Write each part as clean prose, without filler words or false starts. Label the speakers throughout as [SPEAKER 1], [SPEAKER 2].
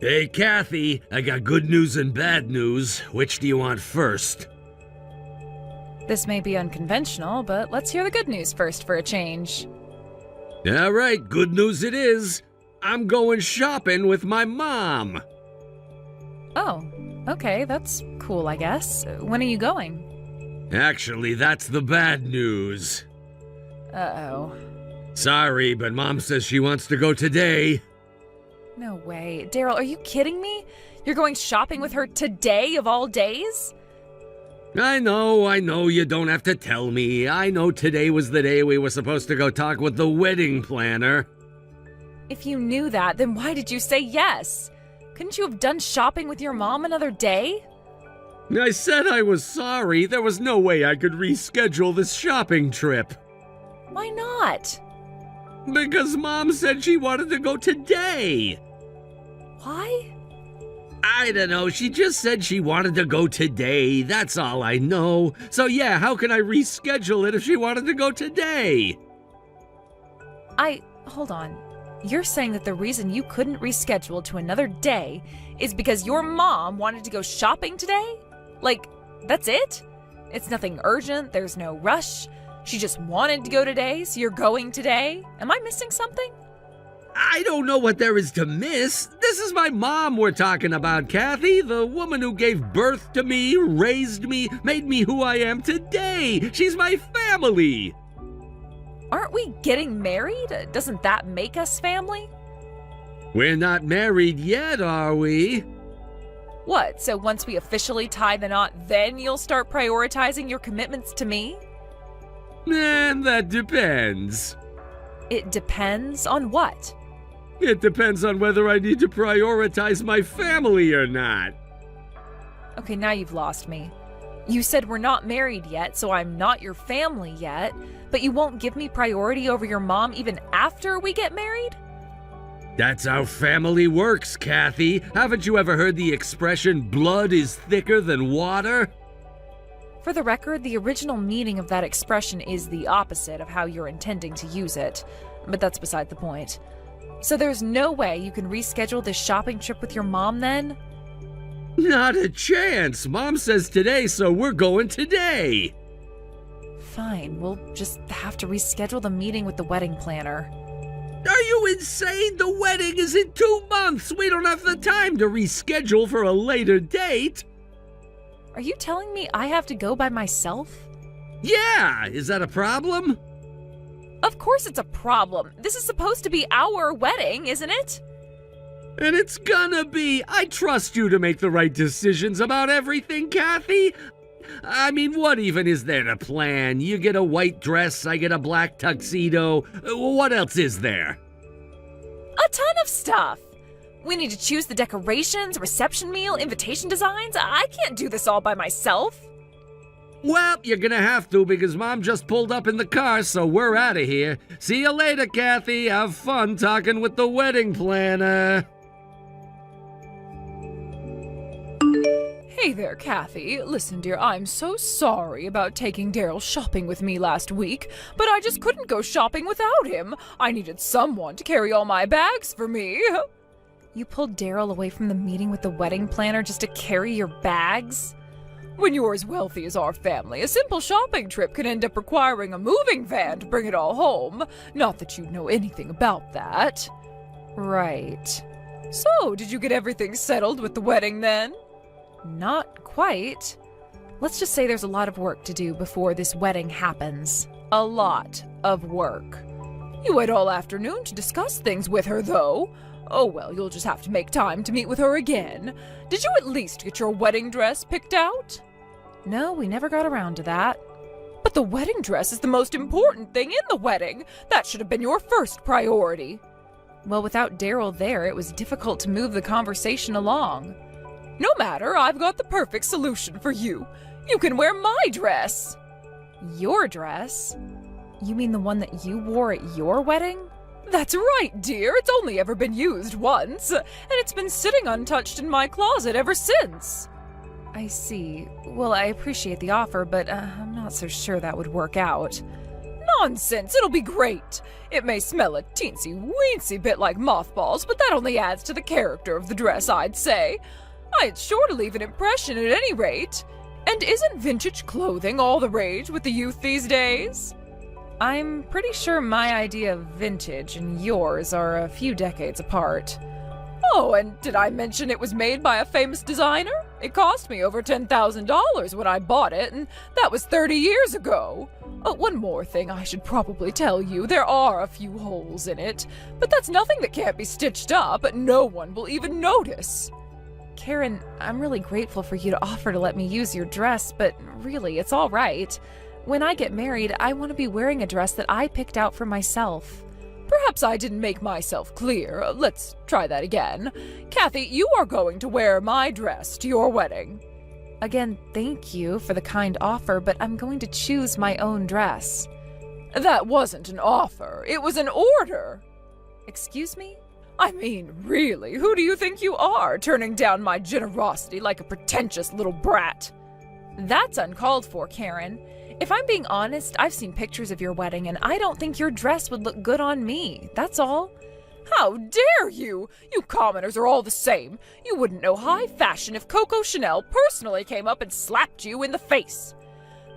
[SPEAKER 1] Hey, Kathy, I got good news and bad news. Which do you want first?
[SPEAKER 2] This may be unconventional, but let's hear the good news first for a change.
[SPEAKER 1] All right, good news it is. I'm going shopping with my mom.
[SPEAKER 2] Oh, okay, that's cool, I guess. When are you going?
[SPEAKER 1] Actually, that's the bad news.
[SPEAKER 2] Uh-oh.
[SPEAKER 1] Sorry, but Mom says she wants to go today.
[SPEAKER 2] No way. Daryl, are you kidding me? You're going shopping with her today of all days?
[SPEAKER 1] I know, you don't have to tell me. I know today was the day we were supposed to go talk with the wedding planner.
[SPEAKER 2] If you knew that, then why did you say yes? Couldn't you have done shopping with your mom another day?
[SPEAKER 1] I said I was sorry. There was no way I could reschedule this shopping trip.
[SPEAKER 2] Why not?
[SPEAKER 1] Because Mom said she wanted to go today.
[SPEAKER 2] Why?
[SPEAKER 1] I don't know, she just said she wanted to go today, that's all I know. So yeah, how can I reschedule it if she wanted to go today?
[SPEAKER 2] Hold on. You're saying that the reason you couldn't reschedule to another day is because your mom wanted to go shopping today? Like, that's it? It's nothing urgent, there's no rush. She just wanted to go today, so you're going today? Am I missing something?
[SPEAKER 1] I don't know what there is to miss. This is my mom we're talking about, Kathy. The woman who gave birth to me, raised me, made me who I am today. She's my family.
[SPEAKER 2] Aren't we getting married? Doesn't that make us family?
[SPEAKER 1] We're not married yet, are we?
[SPEAKER 2] What, so once we officially tie the knot, then you'll start prioritizing your commitments to me?
[SPEAKER 1] That depends.
[SPEAKER 2] It depends on what?
[SPEAKER 1] It depends on whether I need to prioritize my family or not.
[SPEAKER 2] Okay, now you've lost me. You said we're not married yet, so I'm not your family yet, but you won't give me priority over your mom even after we get married?
[SPEAKER 1] That's how family works, Kathy. Haven't you ever heard the expression, blood is thicker than water?
[SPEAKER 2] For the record, the original meaning of that expression is the opposite of how you're intending to use it, but that's beside the point. So there's no way you can reschedule this shopping trip with your mom then?
[SPEAKER 1] Not a chance. Mom says today, so we're going today.
[SPEAKER 2] Fine, we'll just have to reschedule the meeting with the wedding planner.
[SPEAKER 1] Are you insane? The wedding is in 2 months. We don't have the time to reschedule for a later date.
[SPEAKER 2] Are you telling me I have to go by myself?
[SPEAKER 1] Yeah, is that a problem?
[SPEAKER 2] Of course it's a problem. This is supposed to be our wedding, isn't it?
[SPEAKER 1] And it's gonna be. I trust you to make the right decisions about everything, Kathy. I mean, what even is there to plan? You get a white dress, I get a black tuxedo. What else is there?
[SPEAKER 2] A ton of stuff. We need to choose the decorations, reception meal, invitation designs. I can't do this all by myself.
[SPEAKER 1] Well, you're gonna have to because Mom just pulled up in the car, so we're out of here. See you later, Kathy. Have fun talking with the wedding planner.
[SPEAKER 2] Hey there, Kathy. Listen, dear, I'm so sorry about taking Daryl shopping with me last week, but I just couldn't go shopping without him. I needed someone to carry all my bags for me. You pulled Daryl away from the meeting with the wedding planner just to carry your bags? When you're as wealthy as our family, a simple shopping trip can end up requiring a moving van to bring it all home. Not that you know anything about that. Right. So, did you get everything settled with the wedding then? Not quite. Let's just say there's a lot of work to do before this wedding happens. A lot of work. You had all afternoon to discuss things with her, though. Oh well, you'll just have to make time to meet with her again. Did you at least get your wedding dress picked out? No, we never got around to that. But the wedding dress is the most important thing in the wedding. That should have been your first priority. Well, without Daryl there, it was difficult to move the conversation along. No matter, I've got the perfect solution for you. You can wear my dress. Your dress? You mean the one that you wore at your wedding? That's right, dear. It's only ever been used once, and it's been sitting untouched in my closet ever since. I see. Well, I appreciate the offer, but I'm not so sure that would work out. Nonsense, it'll be great. It may smell a teensy-weensy bit like mothballs, but that only adds to the character of the dress, I'd say. It's sure to leave an impression at any rate. And isn't vintage clothing all the rage with the youth these days? I'm pretty sure my idea of vintage and yours are a few decades apart. Oh, and did I mention it was made by a famous designer? It cost me over $10,000 when I bought it, and that was 30 years ago. Oh, one more thing I should probably tell you. There are a few holes in it, but that's nothing that can't be stitched up. No one will even notice. Karen, I'm really grateful for you to offer to let me use your dress, but really, it's all right. When I get married, I want to be wearing a dress that I picked out for myself. Perhaps I didn't make myself clear. Let's try that again. Kathy, you are going to wear my dress to your wedding. Again, thank you for the kind offer, but I'm going to choose my own dress. That wasn't an offer. It was an order. Excuse me? I mean, really, who do you think you are, turning down my generosity like a pretentious little brat? That's uncalled for, Karen. If I'm being honest, I've seen pictures of your wedding, and I don't think your dress would look good on me. That's all. How dare you? You commoners are all the same. You wouldn't know high fashion if Coco Chanel personally came up and slapped you in the face.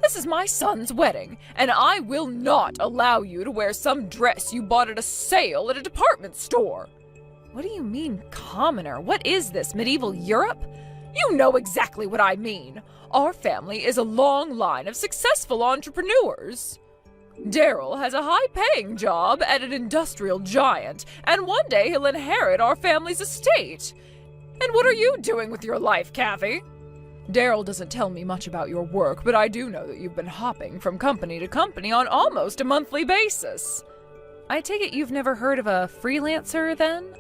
[SPEAKER 2] This is my son's wedding, and I will not allow you to wear some dress you bought at a sale at a department store. What do you mean, commoner? What is this, medieval Europe? You know exactly what I mean. Our family is a long line of successful entrepreneurs. Daryl has a high-paying job at an industrial giant, and one day he'll inherit our family's estate. And what are you doing with your life, Kathy? Daryl doesn't tell me much about your work, but I do know that you've been hopping from company to company on almost a monthly basis. I take it you've never heard of a freelancer, then?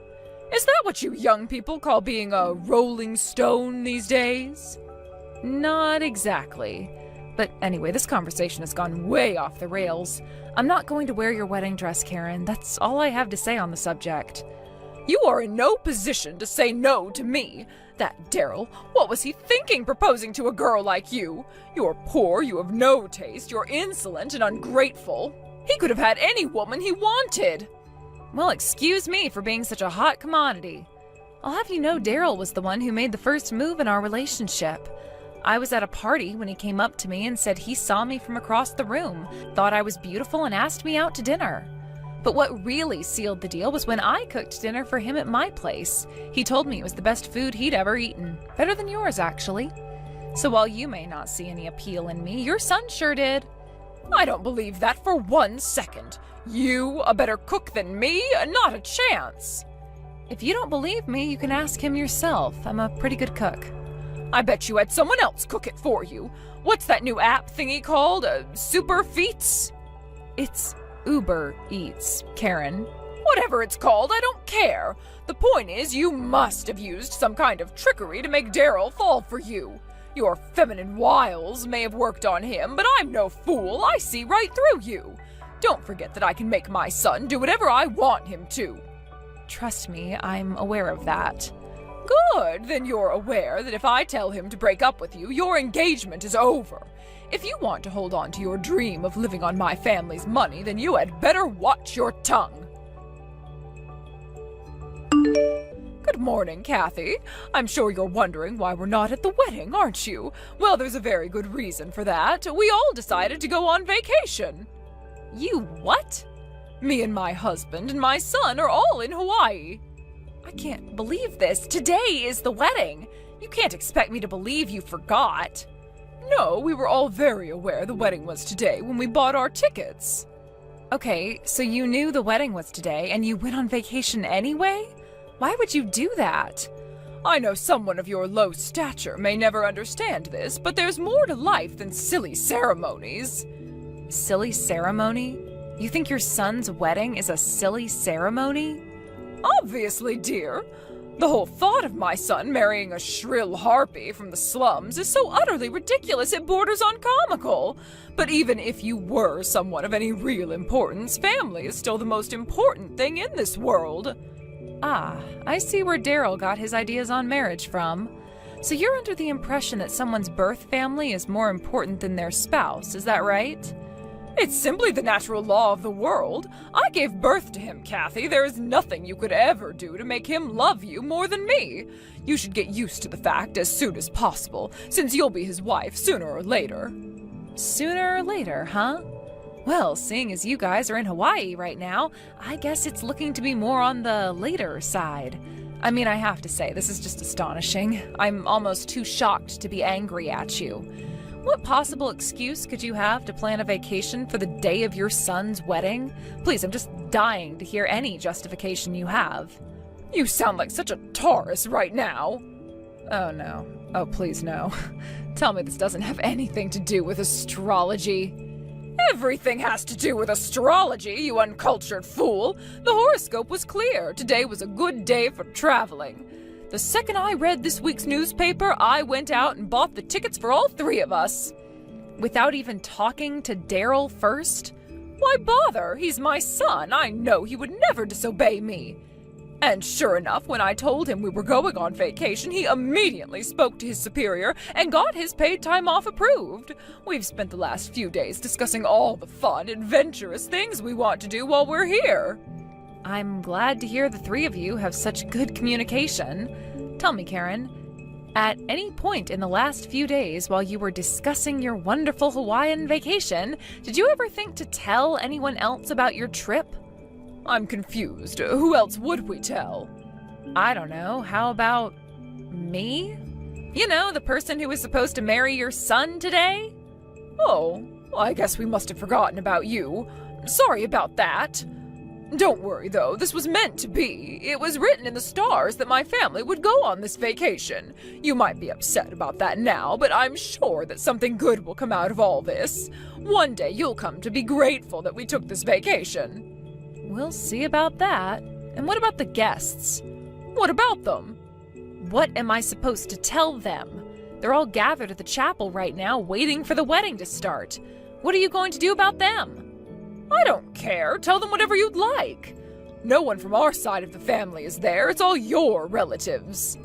[SPEAKER 2] Is that what you young people call being a rolling stone these days? Not exactly. But anyway, this conversation has gone way off the rails. I'm not going to wear your wedding dress, Karen. That's all I have to say on the subject. You are in no position to say no to me. That Daryl, what was he thinking proposing to a girl like you? You're poor, you have no taste, you're insolent and ungrateful. He could have had any woman he wanted. Well, excuse me for being such a hot commodity. I'll have you know Daryl was the one who made the first move in our relationship. I was at a party when he came up to me and said he saw me from across the room, thought I was beautiful, and asked me out to dinner. But what really sealed the deal was when I cooked dinner for him at my place. He told me it was the best food he'd ever eaten. Better than yours, actually. So while you may not see any appeal in me, your son sure did. I don't believe that for 1 second. You, a better cook than me? Not a chance. If you don't believe me, you can ask him yourself. I'm a pretty good cook. I bet you had someone else cook it for you. What's that new app thingy called? Super Feats? It's Uber Eats, Karen. Whatever it's called, I don't care. The point is, you must have used some kind of trickery to make Daryl fall for you. Your feminine wiles may have worked on him, but I'm no fool. I see right through you. Don't forget that I can make my son do whatever I want him to. Trust me, I'm aware of that. Good, then you're aware that if I tell him to break up with you, your engagement is over. If you want to hold on to your dream of living on my family's money, then you had better watch your tongue. Good morning, Kathy. I'm sure you're wondering why we're not at the wedding, aren't you? Well, there's a very good reason for that. We all decided to go on vacation. You what? Me and my husband and my son are all in Hawaii. I can't believe this. Today is the wedding. You can't expect me to believe you forgot. No, we were all very aware the wedding was today when we bought our tickets. Okay, so you knew the wedding was today and you went on vacation anyway? Why would you do that? I know someone of your low stature may never understand this, but there's more to life than silly ceremonies. Silly ceremony? You think your son's wedding is a silly ceremony? Obviously, dear. The whole thought of my son marrying a shrill harpy from the slums is so utterly ridiculous it borders on comical. But even if you were someone of any real importance, family is still the most important thing in this world. Ah, I see where Daryl got his ideas on marriage from. So you're under the impression that someone's birth family is more important than their spouse, is that right? It's simply the natural law of the world. I gave birth to him, Kathy. There is nothing you could ever do to make him love you more than me. You should get used to the fact as soon as possible, since you'll be his wife sooner or later. Sooner or later, huh? Well, seeing as you guys are in Hawaii right now, I guess it's looking to be more on the later side. I mean, I have to say, this is just astonishing. I'm almost too shocked to be angry at you. What possible excuse could you have to plan a vacation for the day of your son's wedding? Please, I'm just dying to hear any justification you have. You sound like such a Taurus right now. Oh no. Oh, please no. Tell me this doesn't have anything to do with astrology. Everything has to do with astrology, you uncultured fool. The horoscope was clear. Today was a good day for traveling. The second I read this week's newspaper, I went out and bought the tickets for all three of us. Without even talking to Daryl first? Why bother? He's my son. I know he would never disobey me. And sure enough, when I told him we were going on vacation, he immediately spoke to his superior and got his paid time off approved. We've spent the last few days discussing all the fun, adventurous things we want to do while we're here. I'm glad to hear the three of you have such good communication. Tell me, Karen, at any point in the last few days while you were discussing your wonderful Hawaiian vacation, did you ever think to tell anyone else about your trip? I'm confused. Who else would we tell? I don't know. How about me? You know, the person who was supposed to marry your son today? Oh, well, I guess we must have forgotten about you. Sorry about that. Don't worry, though. This was meant to be. It was written in the stars that my family would go on this vacation. You might be upset about that now, but I'm sure that something good will come out of all this. One day you'll come to be grateful that we took this vacation. We'll see about that. And what about the guests? What about them? What am I supposed to tell them? They're all gathered at the chapel right now, waiting for the wedding to start. What are you going to do about them? I don't care. Tell them whatever you'd like. No one from our side of the family is there. It's all your relatives.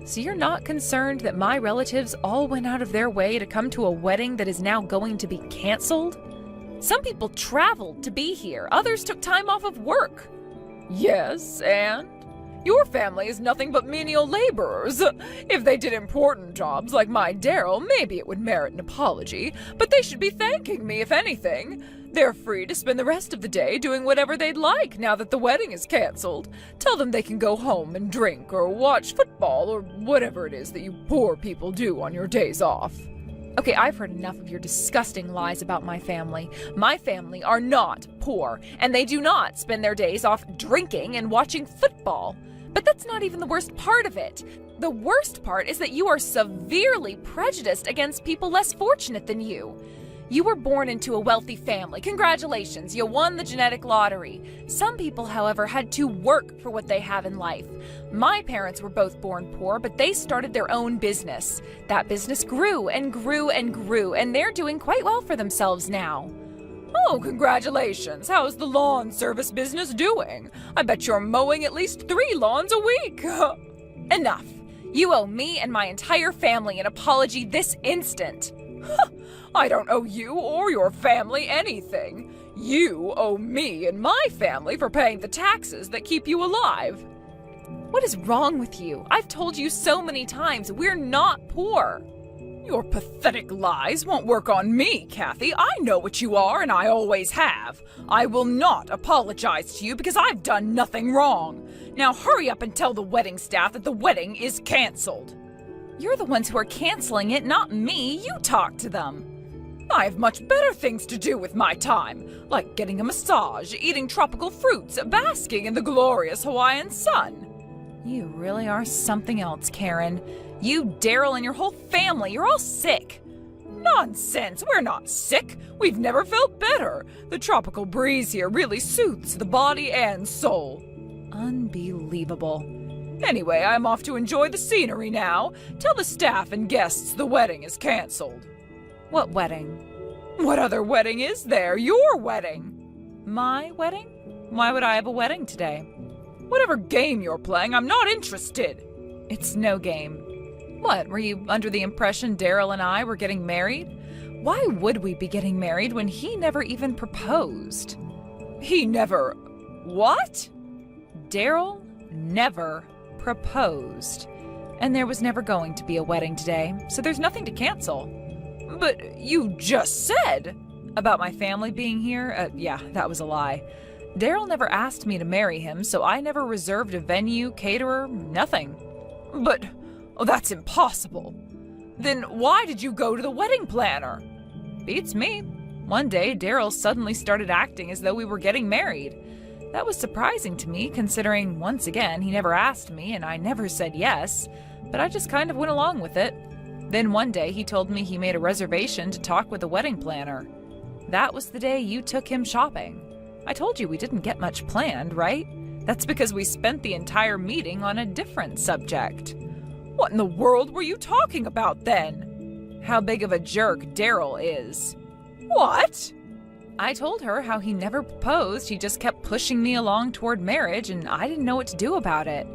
[SPEAKER 2] So you're not concerned that my relatives all went out of their way to come to a wedding that is now going to be canceled? Some people traveled to be here. Others took time off of work. Yes, and? Your family is nothing but menial laborers. If they did important jobs like my Daryl, maybe it would merit an apology, but they should be thanking me if anything. They're free to spend the rest of the day doing whatever they'd like now that the wedding is canceled. Tell them they can go home and drink or watch football or whatever it is that you poor people do on your days off. Okay, I've heard enough of your disgusting lies about my family. My family are not poor, and they do not spend their days off drinking and watching football. But that's not even the worst part of it. The worst part is that you are severely prejudiced against people less fortunate than you. You were born into a wealthy family. Congratulations, you won the genetic lottery. Some people, however, had to work for what they have in life. My parents were both born poor, but they started their own business. That business grew and grew and grew, and they're doing quite well for themselves now. Oh, congratulations. How's the lawn service business doing? I bet you're mowing at least 3 lawns a week. Enough. You owe me and my entire family an apology this instant. I don't owe you or your family anything. You owe me and my family for paying the taxes that keep you alive. What is wrong with you? I've told you so many times, we're not poor. Your pathetic lies won't work on me, Kathy. I know what you are, and I always have. I will not apologize to you because I've done nothing wrong. Now hurry up and tell the wedding staff that the wedding is canceled. You're the ones who are canceling it, not me. You talk to them. I have much better things to do with my time, like getting a massage, eating tropical fruits, basking in the glorious Hawaiian sun. You really are something else, Karen. You, Daryl, and your whole family, you're all sick. Nonsense, we're not sick. We've never felt better. The tropical breeze here really soothes the body and soul. Unbelievable. Anyway, I'm off to enjoy the scenery now. Tell the staff and guests the wedding is canceled. What wedding? What other wedding is there? Your wedding. My wedding? Why would I have a wedding today? Whatever game you're playing, I'm not interested. It's no game. What, were you under the impression Daryl and I were getting married? Why would we be getting married when he never even proposed? He never... What? Daryl never proposed. And there was never going to be a wedding today, so there's nothing to cancel. But you just said about my family being here? Yeah, that was a lie. Daryl never asked me to marry him, so I never reserved a venue, caterer, nothing. But, that's impossible. Then why did you go to the wedding planner? Beats me. One day, Daryl suddenly started acting as though we were getting married. That was surprising to me, considering, once again, he never asked me and I never said yes, but I just kind of went along with it. Then one day, he told me he made a reservation to talk with the wedding planner. That was the day you took him shopping. I told you we didn't get much planned, right? That's because we spent the entire meeting on a different subject. What in the world were you talking about then? How big of a jerk Daryl is. What? I told her how he never proposed, he just kept pushing me along toward marriage, and I didn't know what to do about it.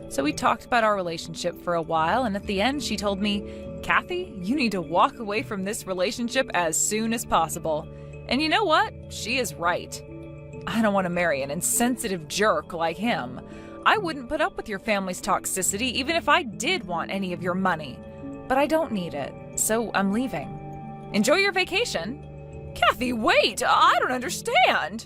[SPEAKER 2] So we talked about our relationship for a while, and at the end she told me, Kathy, you need to walk away from this relationship as soon as possible. And you know what? She is right. I don't want to marry an insensitive jerk like him. I wouldn't put up with your family's toxicity even if I did want any of your money. But I don't need it, so I'm leaving. Enjoy your vacation. Kathy, wait! I don't understand!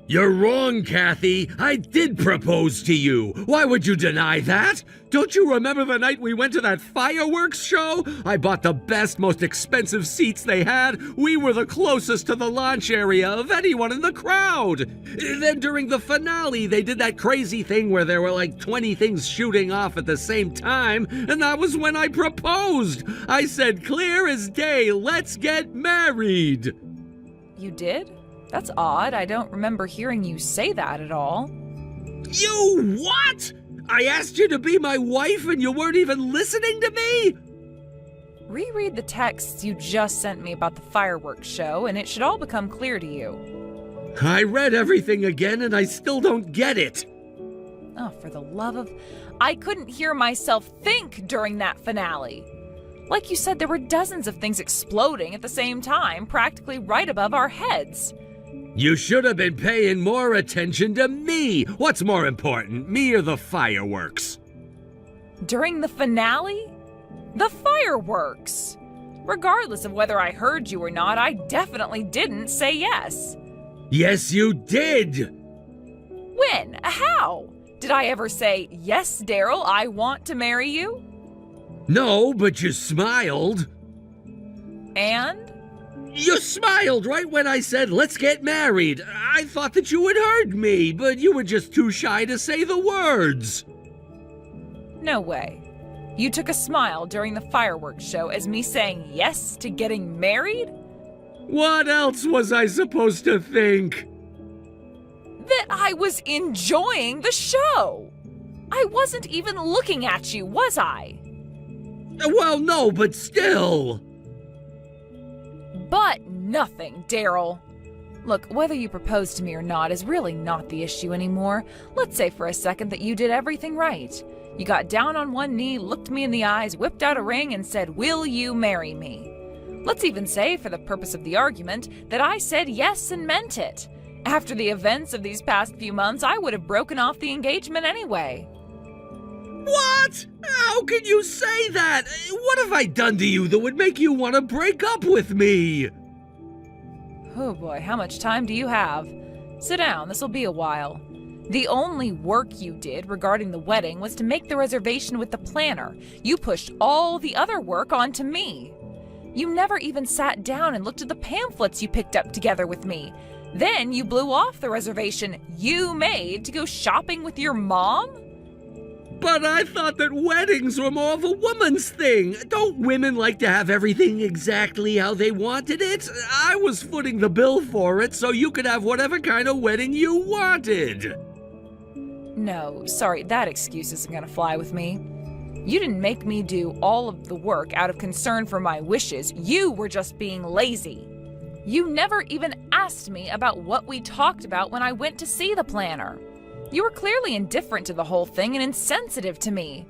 [SPEAKER 1] You're wrong, Kathy. I did propose to you. Why would you deny that? Don't you remember the night we went to that fireworks show? I bought the best, most expensive seats they had. We were the closest to the launch area of anyone in the crowd. Then during the finale, they did that crazy thing where there were like 20 things shooting off at the same time, and that was when I proposed. I said, clear as day, let's get married.
[SPEAKER 2] You did? That's odd. I don't remember hearing you say that at all.
[SPEAKER 1] You what? I asked you to be my wife and you weren't even listening to me?
[SPEAKER 2] Reread the texts you just sent me about the fireworks show, and it should all become clear to you.
[SPEAKER 1] I read everything again and I still don't get it.
[SPEAKER 2] Oh, for the love of... I couldn't hear myself think during that finale. Like you said, there were dozens of things exploding at the same time, practically right above our heads.
[SPEAKER 1] You should have been paying more attention to me. What's more important, me or the fireworks?
[SPEAKER 2] During the finale? The fireworks! Regardless of whether I heard you or not, I definitely didn't say yes.
[SPEAKER 1] Yes, you did!
[SPEAKER 2] When? How? Did I ever say, yes, Daryl, I want to marry you?
[SPEAKER 1] No, but you smiled.
[SPEAKER 2] And?
[SPEAKER 1] You smiled right when I said, let's get married. I thought that you had heard me, but you were just too shy to say the words.
[SPEAKER 2] No way. You took a smile during the fireworks show as me saying yes to getting married?
[SPEAKER 1] What else was I supposed to think?
[SPEAKER 2] That I was enjoying the show. I wasn't even looking at you, was I?
[SPEAKER 1] Well, no, but still.
[SPEAKER 2] But nothing, Daryl. Look, whether you proposed to me or not is really not the issue anymore. Let's say for a second that you did everything right. You got down on one knee, looked me in the eyes, whipped out a ring, and said, will you marry me? Let's even say, for the purpose of the argument, that I said yes and meant it. After the events of these past few months, I would have broken off the engagement anyway.
[SPEAKER 1] What? How can you say that? What have I done to you that would make you want to break up with me?
[SPEAKER 2] Oh boy, how much time do you have? Sit down, this'll be a while. The only work you did regarding the wedding was to make the reservation with the planner. You pushed all the other work onto me. You never even sat down and looked at the pamphlets you picked up together with me. Then you blew off the reservation you made to go shopping with your mom?
[SPEAKER 1] But I thought that weddings were more of a woman's thing. Don't women like to have everything exactly how they wanted it? I was footing the bill for it so you could have whatever kind of wedding you wanted.
[SPEAKER 2] No, sorry, that excuse isn't gonna fly with me. You didn't make me do all of the work out of concern for my wishes. You were just being lazy. You never even asked me about what we talked about when I went to see the planner. You were clearly indifferent to the whole thing and insensitive to me.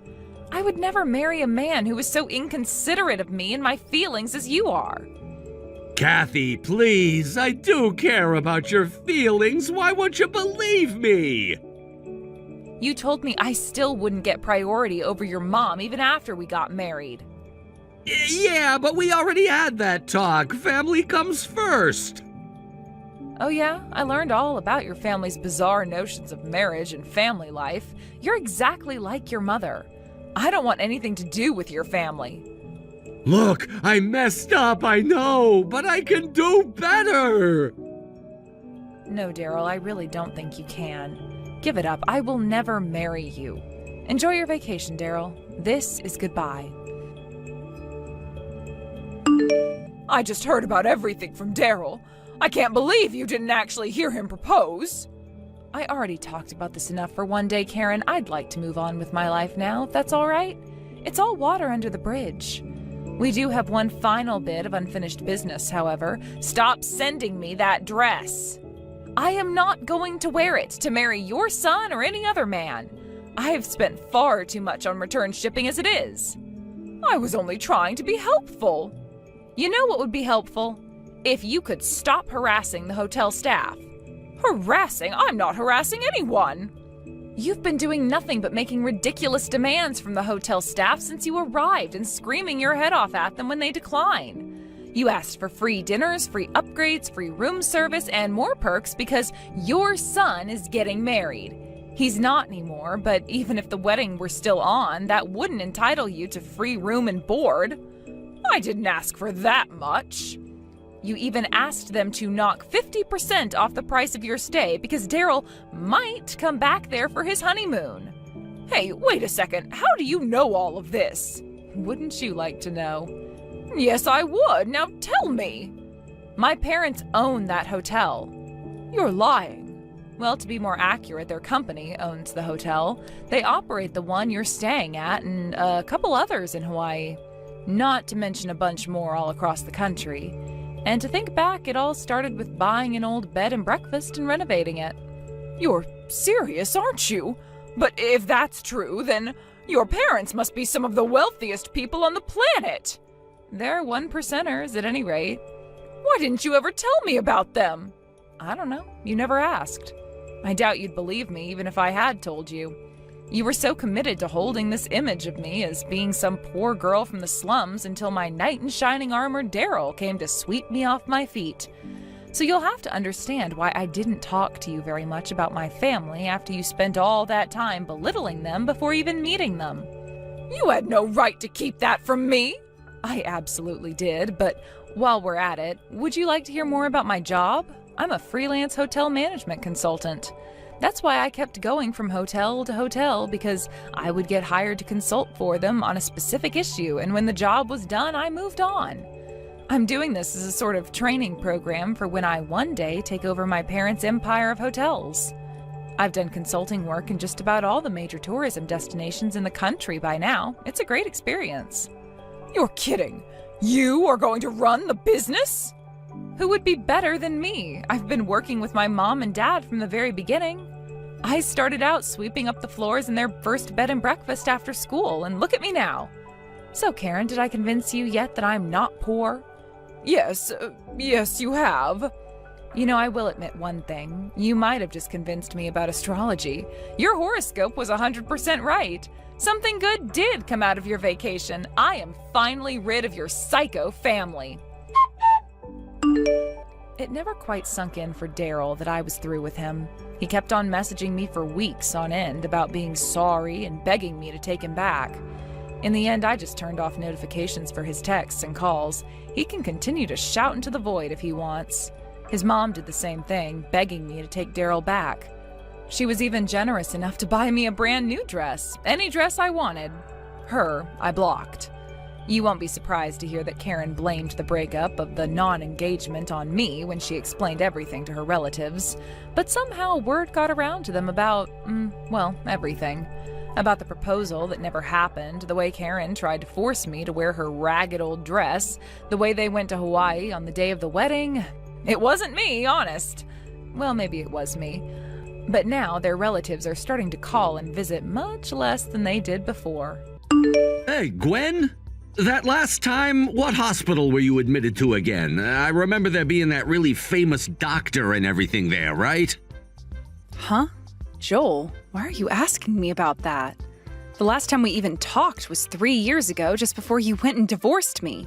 [SPEAKER 2] I would never marry a man who is so inconsiderate of me and my feelings as you are.
[SPEAKER 1] Kathy, please, I do care about your feelings. Why won't you believe me?
[SPEAKER 2] You told me I still wouldn't get priority over your mom even after we got married.
[SPEAKER 1] Yeah, but we already had that talk. Family comes first.
[SPEAKER 2] Oh yeah? I learned all about your family's bizarre notions of marriage and family life. You're exactly like your mother. I don't want anything to do with your family.
[SPEAKER 1] Look, I messed up, I know, but I can do better.
[SPEAKER 2] No, Daryl, I really don't think you can. Give it up. I will never marry you. Enjoy your vacation, Daryl. This is goodbye. I just heard about everything from Daryl. I can't believe you didn't actually hear him propose. I already talked about this enough for one day, Karen. I'd like to move on with my life now, if that's all right. It's all water under the bridge. We do have one final bit of unfinished business, however. Stop sending me that dress. I am not going to wear it to marry your son or any other man. I have spent far too much on return shipping as it is. I was only trying to be helpful. You know what would be helpful? If you could stop harassing the hotel staff. Harassing? I'm not harassing anyone. You've been doing nothing but making ridiculous demands from the hotel staff since you arrived and screaming your head off at them when they decline. You asked for free dinners, free upgrades, free room service, and more perks because your son is getting married. He's not anymore, but even if the wedding were still on, that wouldn't entitle you to free room and board. I didn't ask for that much. You even asked them to knock 50% off the price of your stay because Daryl might come back there for his honeymoon. Hey, wait a second. How do you know all of this? Wouldn't you like to know? Yes, I would. Now tell me. My parents own that hotel. You're lying. Well, to be more accurate, their company owns the hotel. They operate the one you're staying at and a couple others in Hawaii. Not to mention a bunch more all across the country. And to think back, it all started with buying an old bed and breakfast and renovating it. You're serious, aren't you? But if that's true, then your parents must be some of the wealthiest people on the planet. They're 1%ers at any rate. Why didn't you ever tell me about them? I don't know. You never asked. I doubt you'd believe me even if I had told you. You were so committed to holding this image of me as being some poor girl from the slums until my knight in shining armor Daryl came to sweep me off my feet. So you'll have to understand why I didn't talk to you very much about my family after you spent all that time belittling them before even meeting them. You had no right to keep that from me. I absolutely did, but while we're at it, would you like to hear more about my job? I'm a freelance hotel management consultant. That's why I kept going from hotel to hotel, because I would get hired to consult for them on a specific issue, and when the job was done, I moved on. I'm doing this as a sort of training program for when I one day take over my parents' empire of hotels. I've done consulting work in just about all the major tourism destinations in the country by now. It's a great experience. You're kidding. You are going to run the business? Who would be better than me? I've been working with my mom and dad from the very beginning. I started out sweeping up the floors in their first bed and breakfast after school, and look at me now. So, Karen, did I convince you yet that I'm not poor? Yes, you have. You know, I will admit one thing. You might have just convinced me about astrology. Your horoscope was 100% right. Something good did come out of your vacation. I am finally rid of your psycho family. It never quite sunk in for Daryl that I was through with him. He kept on messaging me for weeks on end about being sorry and begging me to take him back. In the end, I just turned off notifications for his texts and calls. He can continue to shout into the void if he wants. His mom did the same thing, begging me to take Daryl back. She was even generous enough to buy me a brand new dress, any dress I wanted. Her, I blocked. You won't be surprised to hear that Karen blamed the breakup of the non-engagement on me when she explained everything to her relatives. But somehow word got around to them about, everything. About the proposal that never happened, the way Karen tried to force me to wear her ragged old dress, the way they went to Hawaii on the day of the wedding. It wasn't me, honest. Well, maybe it was me. But now their relatives are starting to call and visit much less than they did before.
[SPEAKER 1] Hey, Gwen? That last time, what hospital were you admitted to again? I remember there being that really famous doctor and everything there, right?
[SPEAKER 2] Huh? Joel, why are you asking me about that? The last time we even talked was 3 years ago, just before you went and divorced me.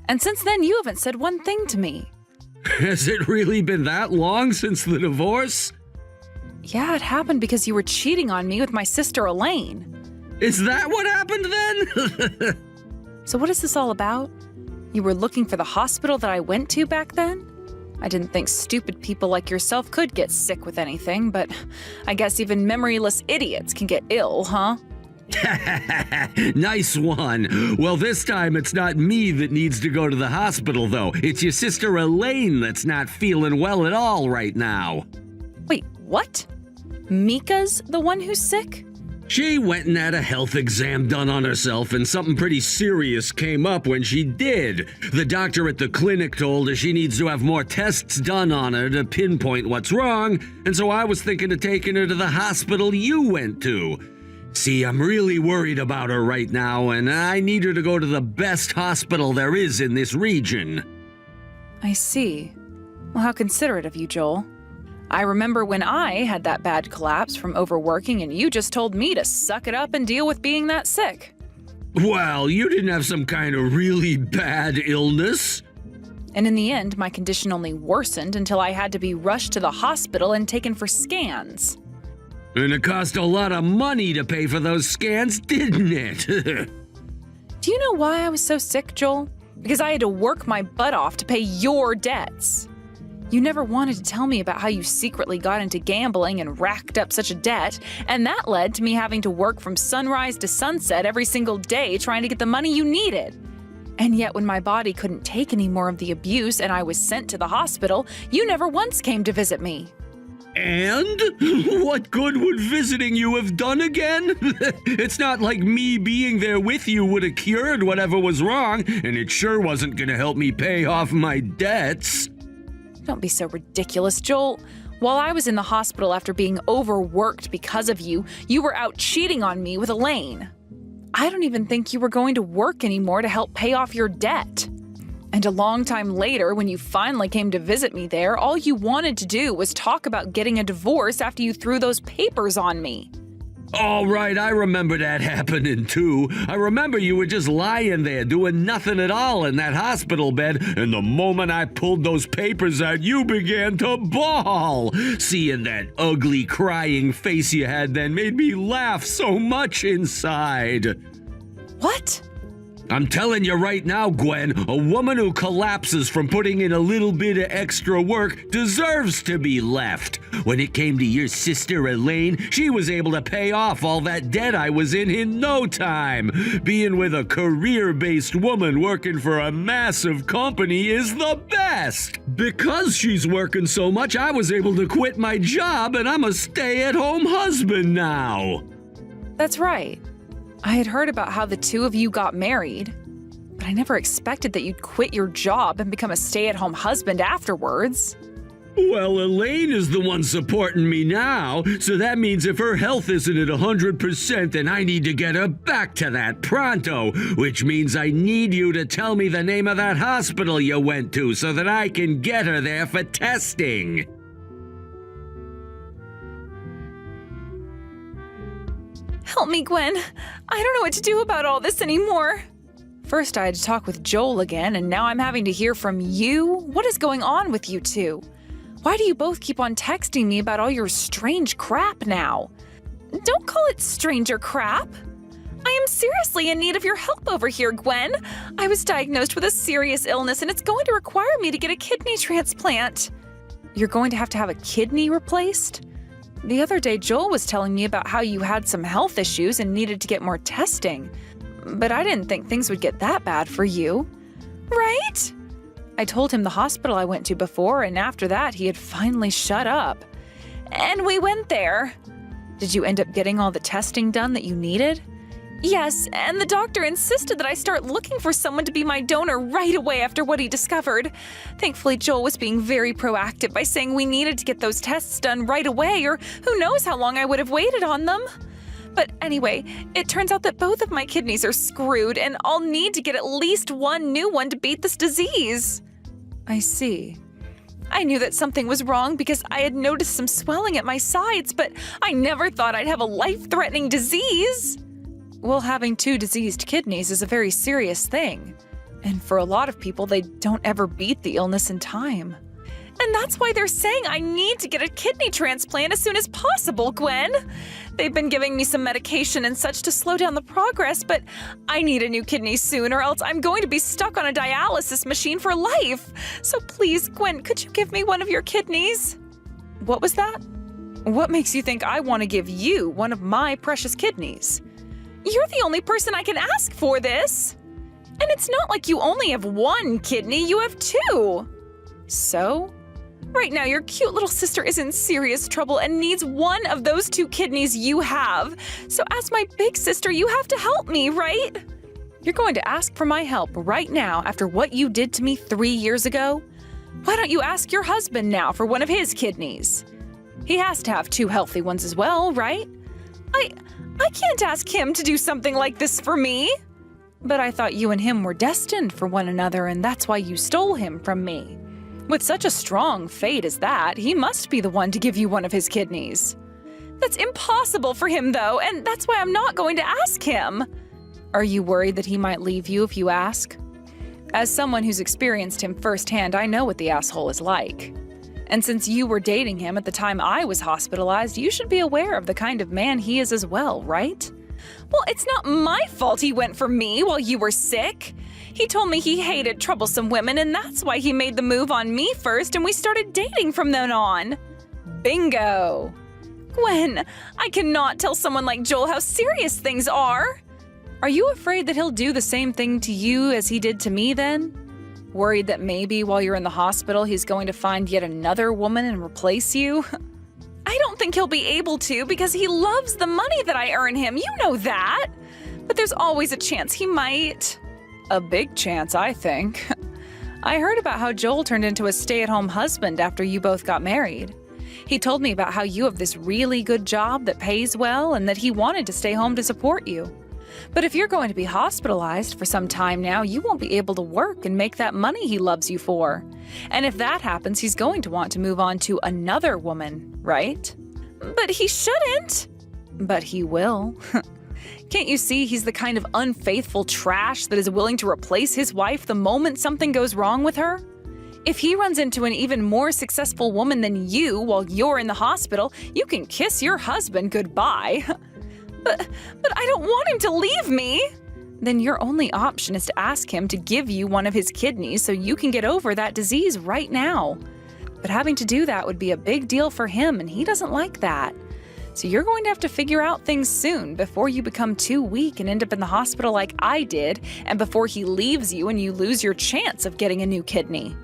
[SPEAKER 2] And since then, you haven't said one thing to me.
[SPEAKER 1] Has it really been that long since the divorce?
[SPEAKER 2] Yeah, it happened because you were cheating on me with my sister Elaine.
[SPEAKER 1] Is that what happened then?
[SPEAKER 2] So what is this all about? You were looking for the hospital that I went to back then? I didn't think stupid people like yourself could get sick with anything, but I guess even memoryless idiots can get ill, huh?
[SPEAKER 1] Nice one. Well, this time it's not me that needs to go to the hospital, though. It's your sister Elaine that's not feeling well at all right now.
[SPEAKER 2] Wait, what? Mika's the one who's sick?
[SPEAKER 1] She went and had a health exam done on herself, and something pretty serious came up when she did. The doctor at the clinic told her she needs to have more tests done on her to pinpoint what's wrong, and so I was thinking of taking her to the hospital you went to. See, I'm really worried about her right now, and I need her to go to the best hospital there is in this region.
[SPEAKER 2] I see. Well, how considerate of you, Joel. I remember when I had that bad collapse from overworking and you just told me to suck it up and deal with being that sick.
[SPEAKER 1] Well, you didn't have some kind of really bad illness.
[SPEAKER 2] And in the end, my condition only worsened until I had to be rushed to the hospital and taken for scans.
[SPEAKER 1] And it cost a lot of money to pay for those scans, didn't it?
[SPEAKER 2] Do you know why I was so sick, Joel? Because I had to work my butt off to pay your debts. You never wanted to tell me about how you secretly got into gambling and racked up such a debt, and that led to me having to work from sunrise to sunset every single day trying to get the money you needed. And yet when my body couldn't take any more of the abuse and I was sent to the hospital, you never once came to visit me.
[SPEAKER 1] And? What good would visiting you have done again? It's not like me being there with you would have cured whatever was wrong, and it sure wasn't gonna help me pay off my debts.
[SPEAKER 2] Don't be so ridiculous, Joel. While I was in the hospital after being overworked because of you, you were out cheating on me with Elaine. I don't even think you were going to work anymore to help pay off your debt. And a long time later, when you finally came to visit me there, all you wanted to do was talk about getting a divorce after you threw those papers on me.
[SPEAKER 1] All right, I remember that happening too. I remember you were just lying there doing nothing at all in that hospital bed, and the moment I pulled those papers out, you began to bawl. Seeing that ugly crying face you had then made me laugh so much inside.
[SPEAKER 2] What?
[SPEAKER 1] I'm telling you right now, Gwen, a woman who collapses from putting in a little bit of extra work deserves to be left. When it came to your sister Elaine, she was able to pay off all that debt I was in no time. Being with a career-based woman working for a massive company is the best. Because she's working so much, I was able to quit my job, and I'm a stay-at-home husband now.
[SPEAKER 2] That's right. I had heard about how the two of you got married, but I never expected that you'd quit your job and become a stay-at-home husband afterwards.
[SPEAKER 1] Well, Elaine is the one supporting me now, so that means if her health isn't at 100%, then I need to get her back to that pronto, which means I need you to tell me the name of that hospital you went to so that I can get her there for testing.
[SPEAKER 2] Help me, Gwen. I don't know what to do about all this anymore. First, I had to talk with Joel again, and now I'm having to hear from you? What is going on with you two? Why do you both keep on texting me about all your strange crap now? Don't call it stranger crap. I am seriously in need of your help over here, Gwen. I was diagnosed with a serious illness, and it's going to require me to get a kidney transplant. You're going to have a kidney replaced? The other day, Joel was telling me about how you had some health issues and needed to get more testing. But I didn't think things would get that bad for you. Right? I told him the hospital I went to before, and after that, he had finally shut up. And we went there. Did you end up getting all the testing done that you needed? Yes, and the doctor insisted that I start looking for someone to be my donor right away after what he discovered. Thankfully, Joel was being very proactive by saying we needed to get those tests done right away, or who knows how long I would have waited on them. But anyway, it turns out that both of my kidneys are screwed and I'll need to get at least one new one to beat this disease. I see. I knew that something was wrong because I had noticed some swelling at my sides, but I never thought I'd have a life-threatening disease. Well, having 2 diseased kidneys is a very serious thing. And for a lot of people, they don't ever beat the illness in time. And that's why they're saying I need to get a kidney transplant as soon as possible, Gwen. They've been giving me some medication and such to slow down the progress, but I need a new kidney soon or else I'm going to be stuck on a dialysis machine for life. So please, Gwen, could you give me one of your kidneys? What was that? What makes you think I want to give you one of my precious kidneys? You're the only person I can ask for this. And it's not like you only have 1 kidney, you have 2. So? Right now, your cute little sister is in serious trouble and needs one of those 2 kidneys you have. So as my big sister, you have to help me, right? You're going to ask for my help right now after what you did to me 3 years ago? Why don't you ask your husband now for one of his kidneys? He has to have 2 healthy ones as well, right? I can't ask him to do something like this for me. But I thought you and him were destined for one another, and that's why you stole him from me. With such a strong fate as that, he must be the one to give you one of his kidneys. That's impossible for him, though, and that's why I'm not going to ask him. Are you worried that he might leave you if you ask? As someone who's experienced him firsthand, I know what the asshole is like. And since you were dating him at the time I was hospitalized, you should be aware of the kind of man he is as well, right? Well, it's not my fault he went for me while you were sick. He told me he hated troublesome women, and that's why he made the move on me first, and we started dating from then on. Bingo! Gwen, I cannot tell someone like Joel how serious things are. Are you afraid that he'll do the same thing to you as he did to me then? Worried that maybe while you're in the hospital he's going to find yet another woman and replace you? I don't think he'll be able to because he loves the money that I earn him, you know that. But there's always a chance he might. A big chance, I think. I heard about how Joel turned into a stay-at-home husband after you both got married. He told me about how you have this really good job that pays well and that he wanted to stay home to support you. But if you're going to be hospitalized for some time now, you won't be able to work and make that money he loves you for. And if that happens, he's going to want to move on to another woman, right? But he shouldn't. But he will. Can't you see he's the kind of unfaithful trash that is willing to replace his wife the moment something goes wrong with her? If he runs into an even more successful woman than you while you're in the hospital, you can kiss your husband goodbye. But I don't want him to leave me. Then your only option is to ask him to give you one of his kidneys so you can get over that disease right now. But having to do that would be a big deal for him, and he doesn't like that. So you're going to have to figure out things soon before you become too weak and end up in the hospital like I did, and before he leaves you and you lose your chance of getting a new kidney.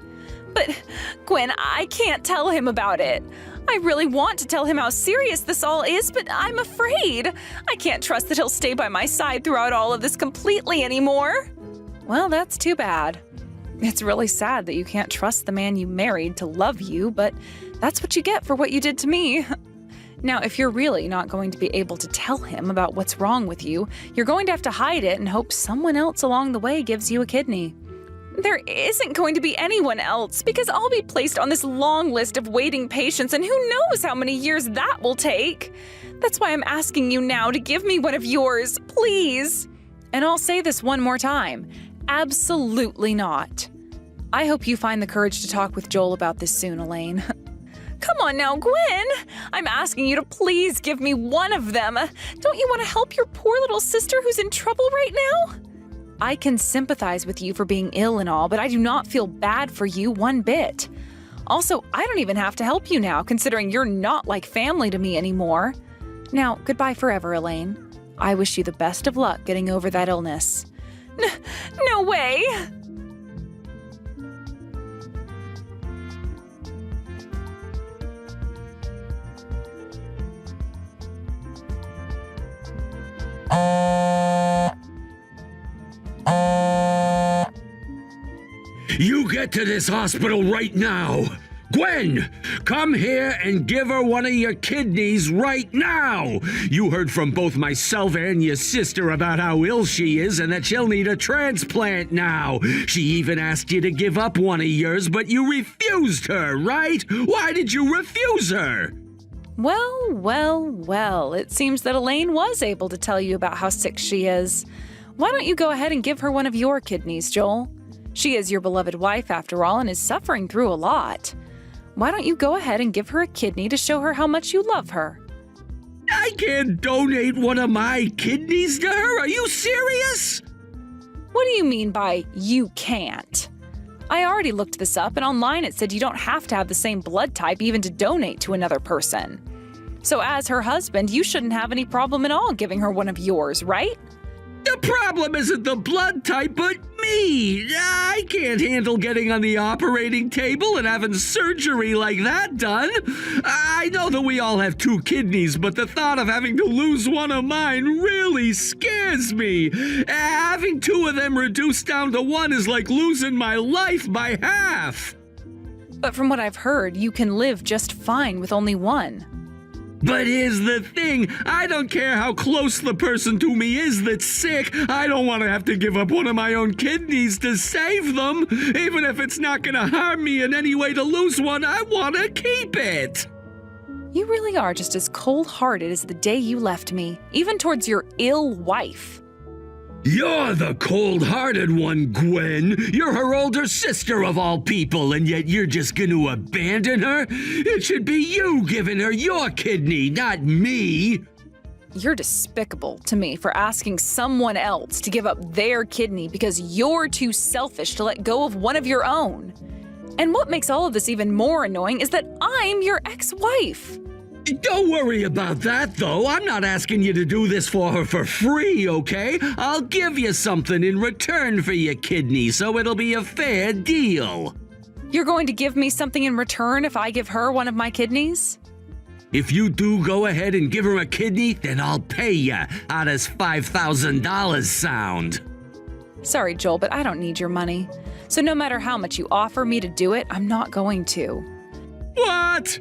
[SPEAKER 2] But, Gwen, I can't tell him about it. I really want to tell him how serious this all is, but I'm afraid. I can't trust that he'll stay by my side throughout all of this completely anymore. Well, that's too bad. It's really sad that you can't trust the man you married to love you, but that's what you get for what you did to me. Now, if you're really not going to be able to tell him about what's wrong with you, you're going to have to hide it and hope someone else along the way gives you a kidney. There isn't going to be anyone else because I'll be placed on this long list of waiting patients, and who knows how many years that will take. That's why I'm asking you now to give me one of yours, please. And I'll say this one more time. Absolutely not. I hope you find the courage to talk with Joel about this soon, Elaine. Come on now, Gwen! I'm asking you to please give me one of them. Don't you want to help your poor little sister who's in trouble right now? I can sympathize with you for being ill and all, but I do not feel bad for you one bit. Also, I don't even have to help you now, considering you're not like family to me anymore. Now, goodbye forever, Elaine. I wish you the best of luck getting over that illness. No way!
[SPEAKER 1] You get to this hospital right now! Gwen, come here and give her one of your kidneys right now. You heard from both myself and your sister about how ill she is and that she'll need a transplant now. She even asked you to give up one of yours, but you refused her, right? Why did you refuse her?
[SPEAKER 2] Well, it seems that Elaine was able to tell you about how sick she is. Why don't you go ahead and give her one of your kidneys, Joel? She is your beloved wife, after all, and is suffering through a lot. Why don't you go ahead and give her a kidney to show her how much you love her?
[SPEAKER 1] I can't donate one of my kidneys to her? Are you serious?
[SPEAKER 2] What do you mean by you can't? I already looked this up, and online it said you don't have to have the same blood type even to donate to another person. So as her husband, you shouldn't have any problem at all giving her one of yours, right?
[SPEAKER 1] The problem isn't the blood type, but me. I can't handle getting on the operating table and having surgery like that done. I know that we all have two kidneys, but the thought of having to lose one of mine really scares me. Having two of them reduced down to one is like losing my life by half.
[SPEAKER 2] But from what I've heard, you can live just fine with only one.
[SPEAKER 1] But here's the thing, I don't care how close the person to me is that's sick. I don't want to have to give up one of my own kidneys to save them. Even if it's not going to harm me in any way to lose one, I want to keep it.
[SPEAKER 2] You really are just as cold-hearted as the day you left me, even towards your ill wife.
[SPEAKER 1] You're the cold-hearted one, Gwen. You're her older sister of all people, and yet you're just going to abandon her? It should be you giving her your kidney, not me.
[SPEAKER 2] You're despicable to me for asking someone else to give up their kidney because you're too selfish to let go of one of your own. And what makes all of this even more annoying is that I'm your ex-wife.
[SPEAKER 1] Don't worry about that, though. I'm not asking you to do this for her for free, okay? I'll give you something in return for your kidney, so it'll be a fair deal.
[SPEAKER 2] You're going to give me something in return if I give her one of my kidneys?
[SPEAKER 1] If you do go ahead and give her a kidney, then I'll pay you. How does $5,000 sound?
[SPEAKER 2] Sorry, Joel, but I don't need your money. So no matter how much you offer me to do it, I'm not going to.
[SPEAKER 1] What?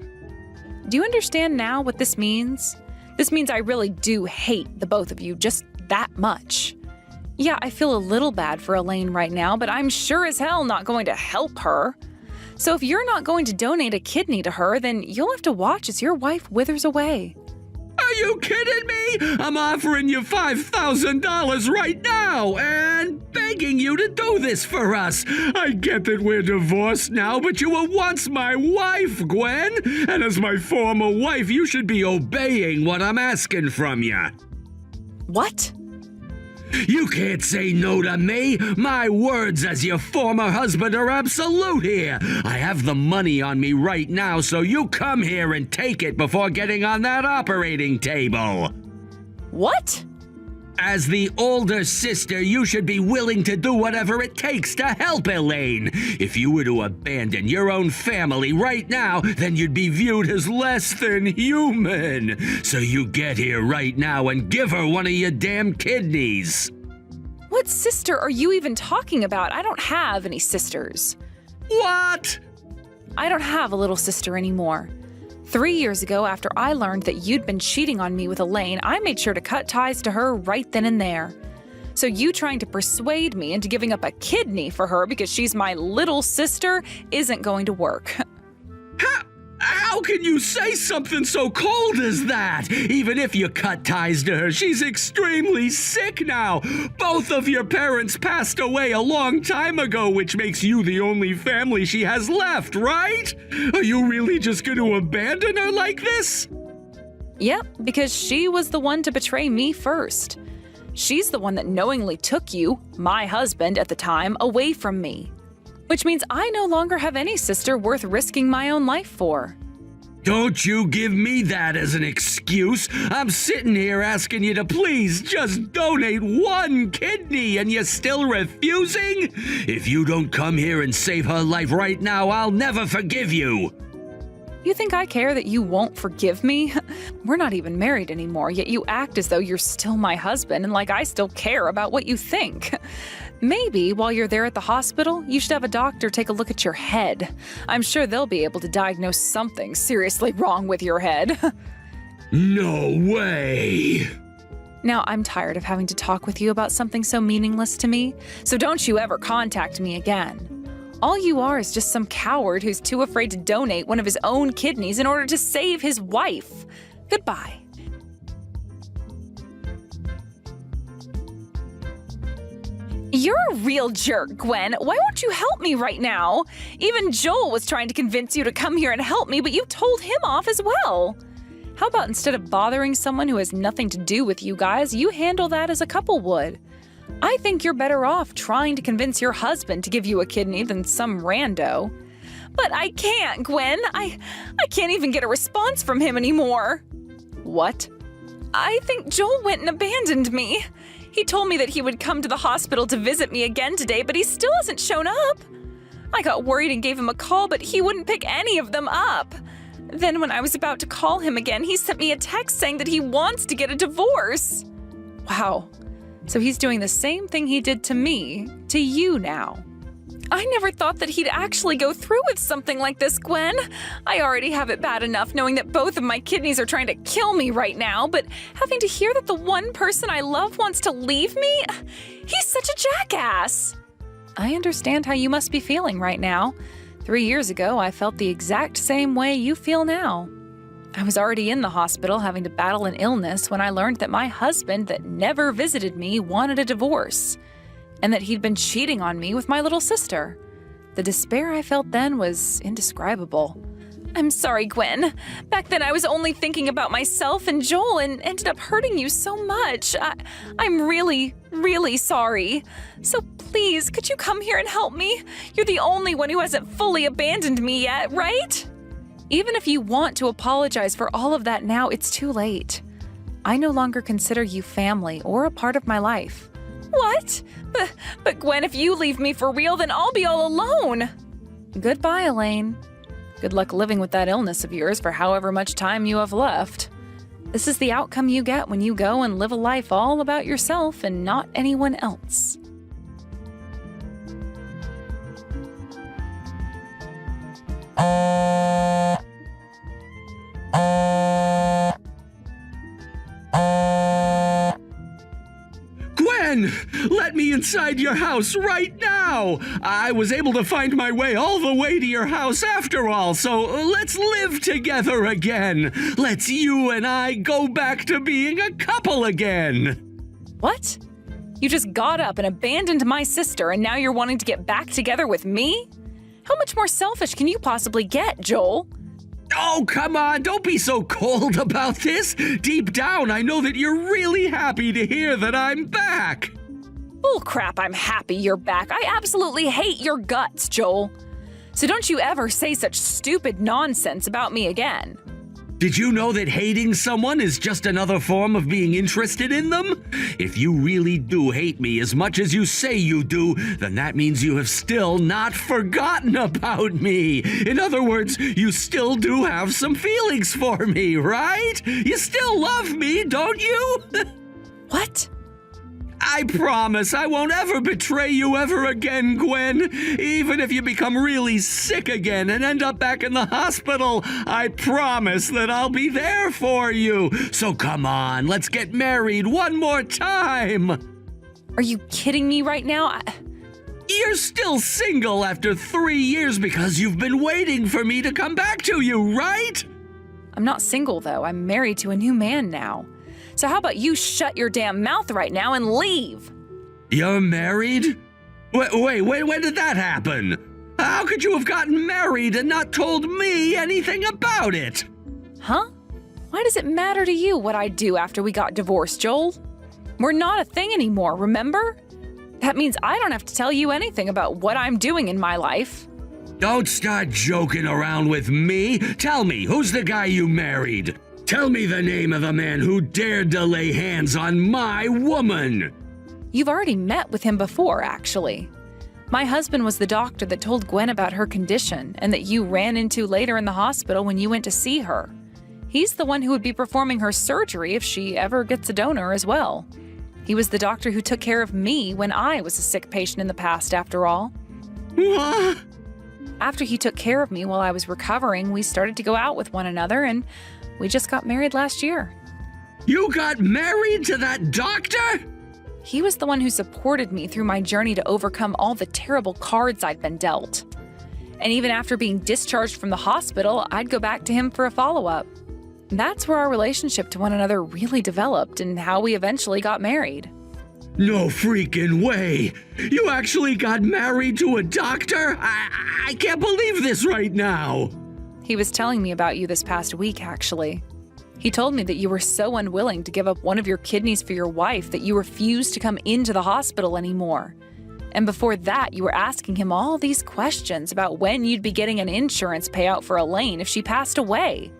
[SPEAKER 2] Do you understand now what this means? This means I really do hate the both of you just that much. Yeah, I feel a little bad for Elaine right now, but I'm sure as hell not going to help her. So if you're not going to donate a kidney to her, then you'll have to watch as your wife withers away.
[SPEAKER 1] Are you kidding me? I'm offering you $5,000 right now and begging you to do this for us. I get that we're divorced now, but you were once my wife, Gwen. And as my former wife, you should be obeying what I'm asking from you.
[SPEAKER 2] What?
[SPEAKER 1] You can't say no to me. My words as your former husband are absolute here. I have the money on me right now, so you come here and take it before getting on that operating table.
[SPEAKER 2] What?
[SPEAKER 1] As the older sister, you should be willing to do whatever it takes to help Elaine. If you were to abandon your own family right now, then you'd be viewed as less than human. So you get here right now and give her one of your damn kidneys.
[SPEAKER 2] What sister are you even talking about? I don't have any sisters.
[SPEAKER 1] What?
[SPEAKER 2] I don't have a little sister anymore. 3 years ago, after I learned that you'd been cheating on me with Elaine, I made sure to cut ties to her right then and there. So you trying to persuade me into giving up a kidney for her because she's my little sister isn't going to work.
[SPEAKER 1] How can you say something so cold as that? Even if you cut ties to her, she's extremely sick now. Both of your parents passed away a long time ago, which makes you the only family she has left, right? Are you really just going to abandon her like this?
[SPEAKER 2] Yep, because she was the one to betray me first. She's the one that knowingly took you, my husband at the time, away from me. Which means I no longer have any sister worth risking my own life for.
[SPEAKER 1] Don't you give me that as an excuse. I'm sitting here asking you to please just donate one kidney and you're still refusing? If you don't come here and save her life right now, I'll never forgive you.
[SPEAKER 2] You think I care that you won't forgive me? We're not even married anymore, yet you act as though you're still my husband and like I still care about what you think. Maybe while you're there at the hospital, you should have a doctor take a look at your head. I'm sure they'll be able to diagnose something seriously wrong with your head.
[SPEAKER 1] No way!
[SPEAKER 2] Now, I'm tired of having to talk with you about something so meaningless to me, so don't you ever contact me again. All you are is just some coward who's too afraid to donate one of his own kidneys in order to save his wife. Goodbye. You're a real jerk, Gwen. Why won't you help me right now? Even Joel was trying to convince you to come here and help me, but you told him off as well. How about instead of bothering someone who has nothing to do with you guys, you handle that as a couple would? I think you're better off trying to convince your husband to give you a kidney than some rando. But I can't, Gwen. I can't even get a response from him anymore. What? I think Joel went and abandoned me. He told me that he would come to the hospital to visit me again today, but he still hasn't shown up. I got worried and gave him a call, but he wouldn't pick any of them up. Then when I was about to call him again, he sent me a text saying that he wants to get a divorce. Wow. So he's doing the same thing he did to me, to you now. I never thought that he'd actually go through with something like this, Gwen. I already have it bad enough knowing that both of my kidneys are trying to kill me right now, but having to hear that the one person I love wants to leave me? He's such a jackass. I understand how you must be feeling right now. 3 years ago, I felt the exact same way you feel now. I was already in the hospital having to battle an illness when I learned that my husband that never visited me wanted a divorce, and that he'd been cheating on me with my little sister. The despair I felt then was indescribable. I'm sorry, Gwen. Back then I was only thinking about myself and Joel and ended up hurting you so much. I'm really, really sorry. So please, could you come here and help me? You're the only one who hasn't fully abandoned me yet, right? Even if you want to apologize for all of that now, it's too late. I no longer consider you family or a part of my life. What? But Gwen, if you leave me for real, then I'll be all alone. Goodbye, Elaine. Good luck living with that illness of yours for however much time you have left. This is the outcome you get when you go and live a life all about yourself and not anyone else.
[SPEAKER 1] Gwen, let me inside your house right now. I was able to find my way all the way to your house after all, so let's live together again. Let's you and I go back to being a couple again.
[SPEAKER 2] What? You just got up and abandoned my sister and now you're wanting to get back together with me? How much more selfish can you possibly get, Joel?
[SPEAKER 1] Oh, come on, don't be so cold about this. Deep down, I know that you're really happy to hear that I'm back.
[SPEAKER 2] Bullcrap, I'm happy you're back. I absolutely hate your guts, Joel. So don't you ever say such stupid nonsense about me again.
[SPEAKER 1] Did you know that hating someone is just another form of being interested in them? If you really do hate me as much as you say you do, then that means you have still not forgotten about me. In other words, you still do have some feelings for me, right? You still love me, don't you?
[SPEAKER 2] What?
[SPEAKER 1] I promise I won't ever betray you ever again, Gwen. Even if you become really sick again and end up back in the hospital, I promise that I'll be there for you. So come on, let's get married one more time.
[SPEAKER 2] Are you kidding me right now?
[SPEAKER 1] You're still single after 3 years because you've been waiting for me to come back to you, right?
[SPEAKER 2] I'm not single, though. I'm married to a new man now. So how about you shut your damn mouth right now and leave?
[SPEAKER 1] You're married? Wait, when did that happen? How could you have gotten married and not told me anything about it?
[SPEAKER 2] Huh? Why does it matter to you what I do after we got divorced, Joel? We're not a thing anymore, remember? That means I don't have to tell you anything about what I'm doing in my life.
[SPEAKER 1] Don't start joking around with me. Tell me, who's the guy you married? Tell me the name of the man who dared to lay hands on my woman.
[SPEAKER 2] You've already met with him before, actually. My husband was the doctor that told Gwen about her condition and that you ran into later in the hospital when you went to see her. He's the one who would be performing her surgery if she ever gets a donor as well. He was the doctor who took care of me when I was a sick patient in the past, after all.
[SPEAKER 1] What?
[SPEAKER 2] After he took care of me while I was recovering, we started to go out with one another, and we just got married last year.
[SPEAKER 1] You got married to that doctor?
[SPEAKER 2] He was the one who supported me through my journey to overcome all the terrible cards I'd been dealt. And even after being discharged from the hospital, I'd go back to him for a follow-up. That's where our relationship to one another really developed and how we eventually got married.
[SPEAKER 1] No freaking way! You actually got married to a doctor? I can't believe this right now!
[SPEAKER 2] He was telling me about you this past week, actually. He told me that you were so unwilling to give up one of your kidneys for your wife that you refused to come into the hospital anymore. And before that, you were asking him all these questions about when you'd be getting an insurance payout for Elaine if she passed away.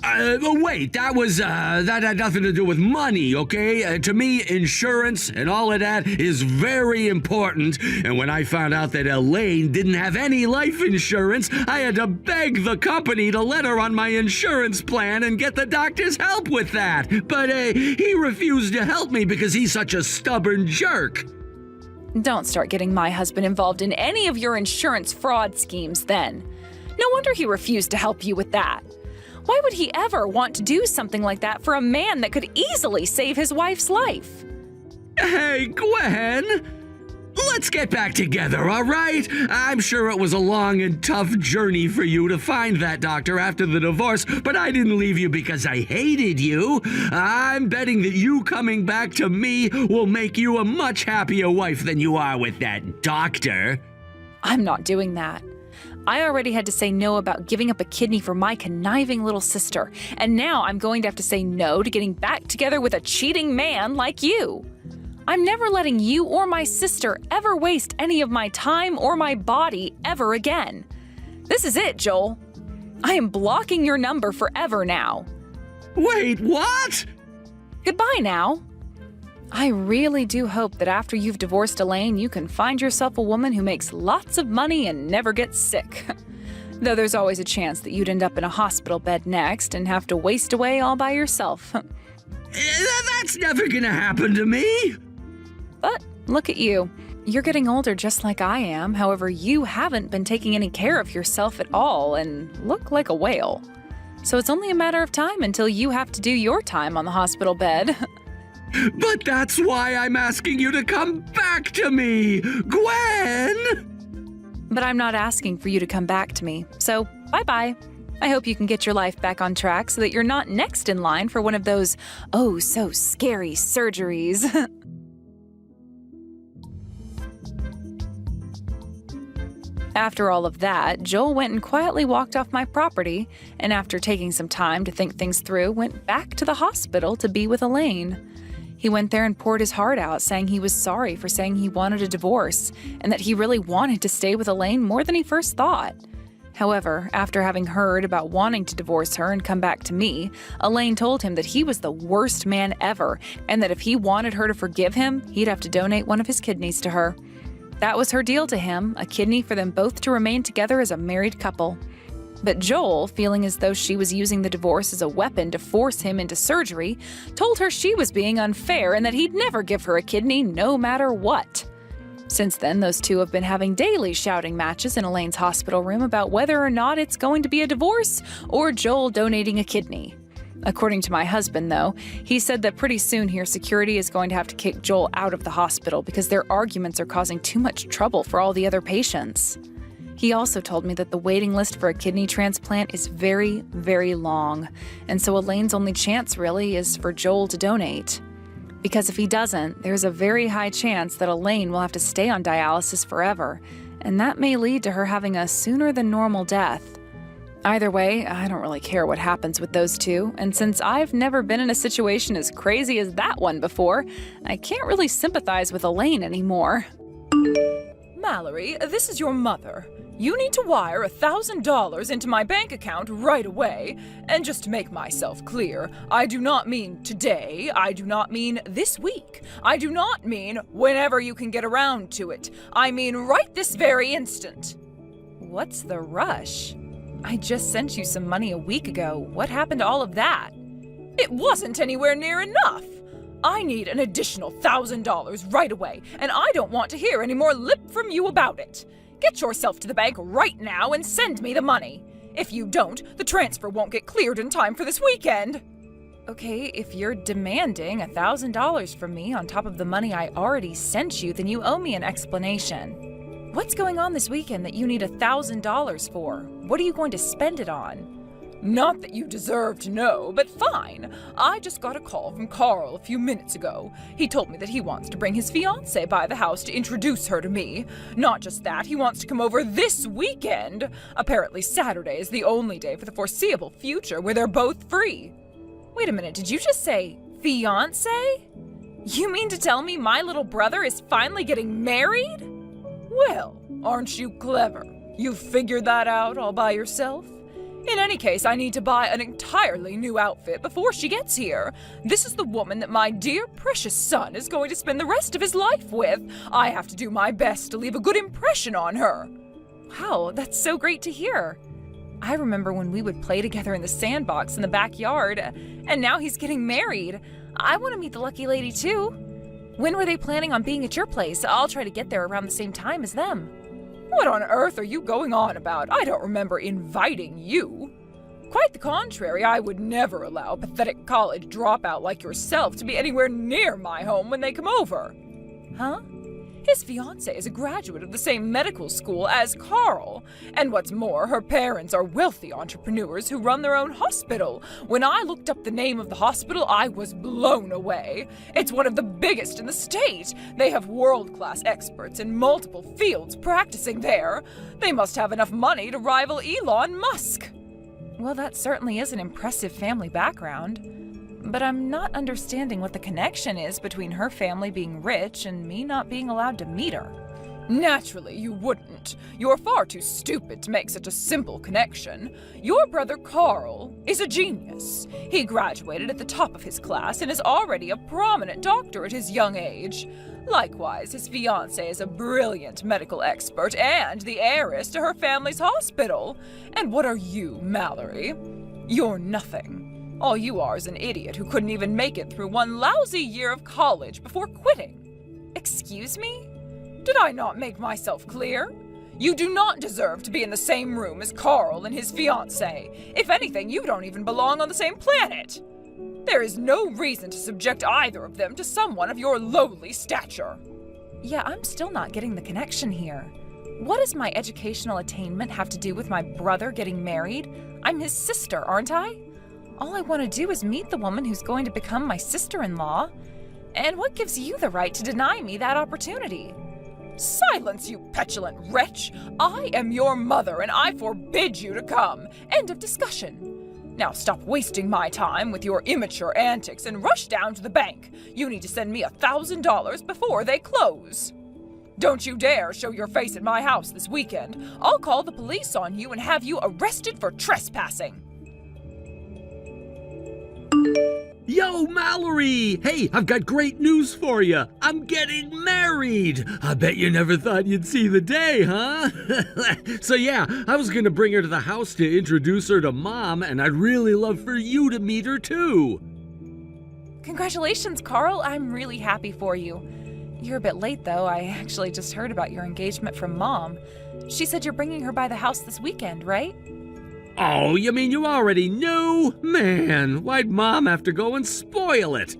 [SPEAKER 1] Wait, that had nothing to do with money, okay? To me, insurance and all of that is very important. And when I found out that Elaine didn't have any life insurance, I had to beg the company to let her on my insurance plan and get the doctor's help with that. But he refused to help me because he's such a stubborn jerk.
[SPEAKER 2] Don't start getting my husband involved in any of your insurance fraud schemes then. No wonder he refused to help you with that. Why would he ever want to do something like that for a man that could easily save his wife's life?
[SPEAKER 1] Hey, Gwen! Let's get back together, all right? I'm sure it was a long and tough journey for you to find that doctor after the divorce, but I didn't leave you because I hated you. I'm betting that you coming back to me will make you a much happier wife than you are with that doctor.
[SPEAKER 2] I'm not doing that. I already had to say no about giving up a kidney for my conniving little sister, and now I'm going to have to say no to getting back together with a cheating man like you. I'm never letting you or my sister ever waste any of my time or my body ever again. This is it, Joel. I am blocking your number forever now.
[SPEAKER 1] Wait, what?
[SPEAKER 2] Goodbye now. I really do hope that after you've divorced Elaine, you can find yourself a woman who makes lots of money and never gets sick. Though there's always a chance that you'd end up in a hospital bed next and have to waste away all by yourself.
[SPEAKER 1] That's never gonna happen to me.
[SPEAKER 2] But look at you. You're getting older just like I am. However, you haven't been taking any care of yourself at all and look like a whale. So it's only a matter of time until you have to do your time on the hospital bed.
[SPEAKER 1] But that's why I'm asking you to come back to me, Gwen!
[SPEAKER 2] But I'm not asking for you to come back to me, so bye-bye. I hope you can get your life back on track so that you're not next in line for one of those oh-so-scary surgeries. After all of that, Joel went and quietly walked off my property, and after taking some time to think things through, went back to the hospital to be with Elaine. He went there and poured his heart out, saying he was sorry for saying he wanted a divorce, and that he really wanted to stay with Elaine more than he first thought. However, after having heard about wanting to divorce her and come back to me, Elaine told him that he was the worst man ever, and that if he wanted her to forgive him, he'd have to donate one of his kidneys to her. That was her deal to him, a kidney for them both to remain together as a married couple. But Joel, feeling as though she was using the divorce as a weapon to force him into surgery, told her she was being unfair and that he'd never give her a kidney no matter what. Since then, those two have been having daily shouting matches in Elaine's hospital room about whether or not it's going to be a divorce or Joel donating a kidney. According to my husband, though, he said that pretty soon here security is going to have to kick Joel out of the hospital because their arguments are causing too much trouble for all the other patients. He also told me that the waiting list for a kidney transplant is very, very long, and so Elaine's only chance really is for Joel to donate. Because if he doesn't, there's a very high chance that Elaine will have to stay on dialysis forever, and that may lead to her having a sooner than normal death. Either way, I don't really care what happens with those two, and since I've never been in a situation as crazy as that one before, I can't really sympathize with Elaine anymore.
[SPEAKER 3] Mallory, this is your mother. You need to wire $1,000 into my bank account right away. And just to make myself clear, I do not mean today. I do not mean this week. I do not mean whenever you can get around to it. I mean right this very instant.
[SPEAKER 2] What's the rush? I just sent you some money a week ago. What happened to all of that?
[SPEAKER 3] It wasn't anywhere near enough. I need an additional $1,000 right away, and I don't want to hear any more lip from you about it. Get yourself to the bank right now and send me the money. If you don't, the transfer won't get cleared in time for this weekend.
[SPEAKER 2] Okay, if you're demanding $1,000 from me on top of the money I already sent you, then you owe me an explanation. What's going on this weekend that you need $1,000 for? What are you going to spend it on?
[SPEAKER 3] Not that you deserve to know, but fine. I just got a call from Carl a few minutes ago. He told me that he wants to bring his fiancée by the house to introduce her to me. Not just that, he wants to come over this weekend. Apparently Saturday is the only day for the foreseeable future where they're both free.
[SPEAKER 2] Wait a minute, did you just say fiancé? You mean to tell me my little brother is finally getting married?
[SPEAKER 3] Well, aren't you clever? You figured that out all by yourself? In any case, I need to buy an entirely new outfit before she gets here. This is the woman that my dear precious son is going to spend the rest of his life with. I have to do my best to leave a good impression on her.
[SPEAKER 2] Wow, that's so great to hear. I remember when we would play together in the sandbox in the backyard, and now he's getting married. I want to meet the lucky lady too. When were they planning on being at your place? I'll try to get there around the same time as them.
[SPEAKER 3] What on earth are you going on about? I don't remember inviting you. Quite the contrary, I would never allow a pathetic college dropout like yourself to be anywhere near my home when they come over.
[SPEAKER 2] Huh?
[SPEAKER 3] His fiancée is a graduate of the same medical school as Carl. And what's more, her parents are wealthy entrepreneurs who run their own hospital. When I looked up the name of the hospital, I was blown away. It's one of the biggest in the state. They have world-class experts in multiple fields practicing there. They must have enough money to rival Elon Musk.
[SPEAKER 2] Well, that certainly is an impressive family background. But I'm not understanding what the connection is between her family being rich and me not being allowed to meet her.
[SPEAKER 3] Naturally, you wouldn't. You're far too stupid to make such a simple connection. Your brother Carl is a genius. He graduated at the top of his class and is already a prominent doctor at his young age. Likewise, his fiancée is a brilliant medical expert and the heiress to her family's hospital. And what are you, Mallory? You're nothing. All you are is an idiot who couldn't even make it through one lousy year of college before quitting.
[SPEAKER 2] Excuse me?
[SPEAKER 3] Did I not make myself clear? You do not deserve to be in the same room as Carl and his fiancée. If anything, you don't even belong on the same planet. There is no reason to subject either of them to someone of your lowly stature.
[SPEAKER 2] Yeah, I'm still not getting the connection here. What does my educational attainment have to do with my brother getting married? I'm his sister, aren't I? All I want to do is meet the woman who's going to become my sister-in-law. And what gives you the right to deny me that opportunity?
[SPEAKER 3] Silence, you petulant wretch! I am your mother, and I forbid you to come. End of discussion. Now stop wasting my time with your immature antics and rush down to the bank. You need to send me $1,000 before they close. Don't you dare show your face at my house this weekend. I'll call the police on you and have you arrested for trespassing.
[SPEAKER 1] Yo, Mallory! Hey, I've got great news for you. I'm getting married. I bet you never thought you'd see the day, huh? So yeah, I was gonna bring her to the house to introduce her to Mom, and I'd really love for you to meet her too.
[SPEAKER 2] Congratulations, Carl. I'm really happy for you. You're a bit late, though. I actually just heard about your engagement from Mom. She said you're bringing her by the house this weekend, right?
[SPEAKER 1] Oh, you mean you already knew? Man, why'd Mom have to go and spoil it?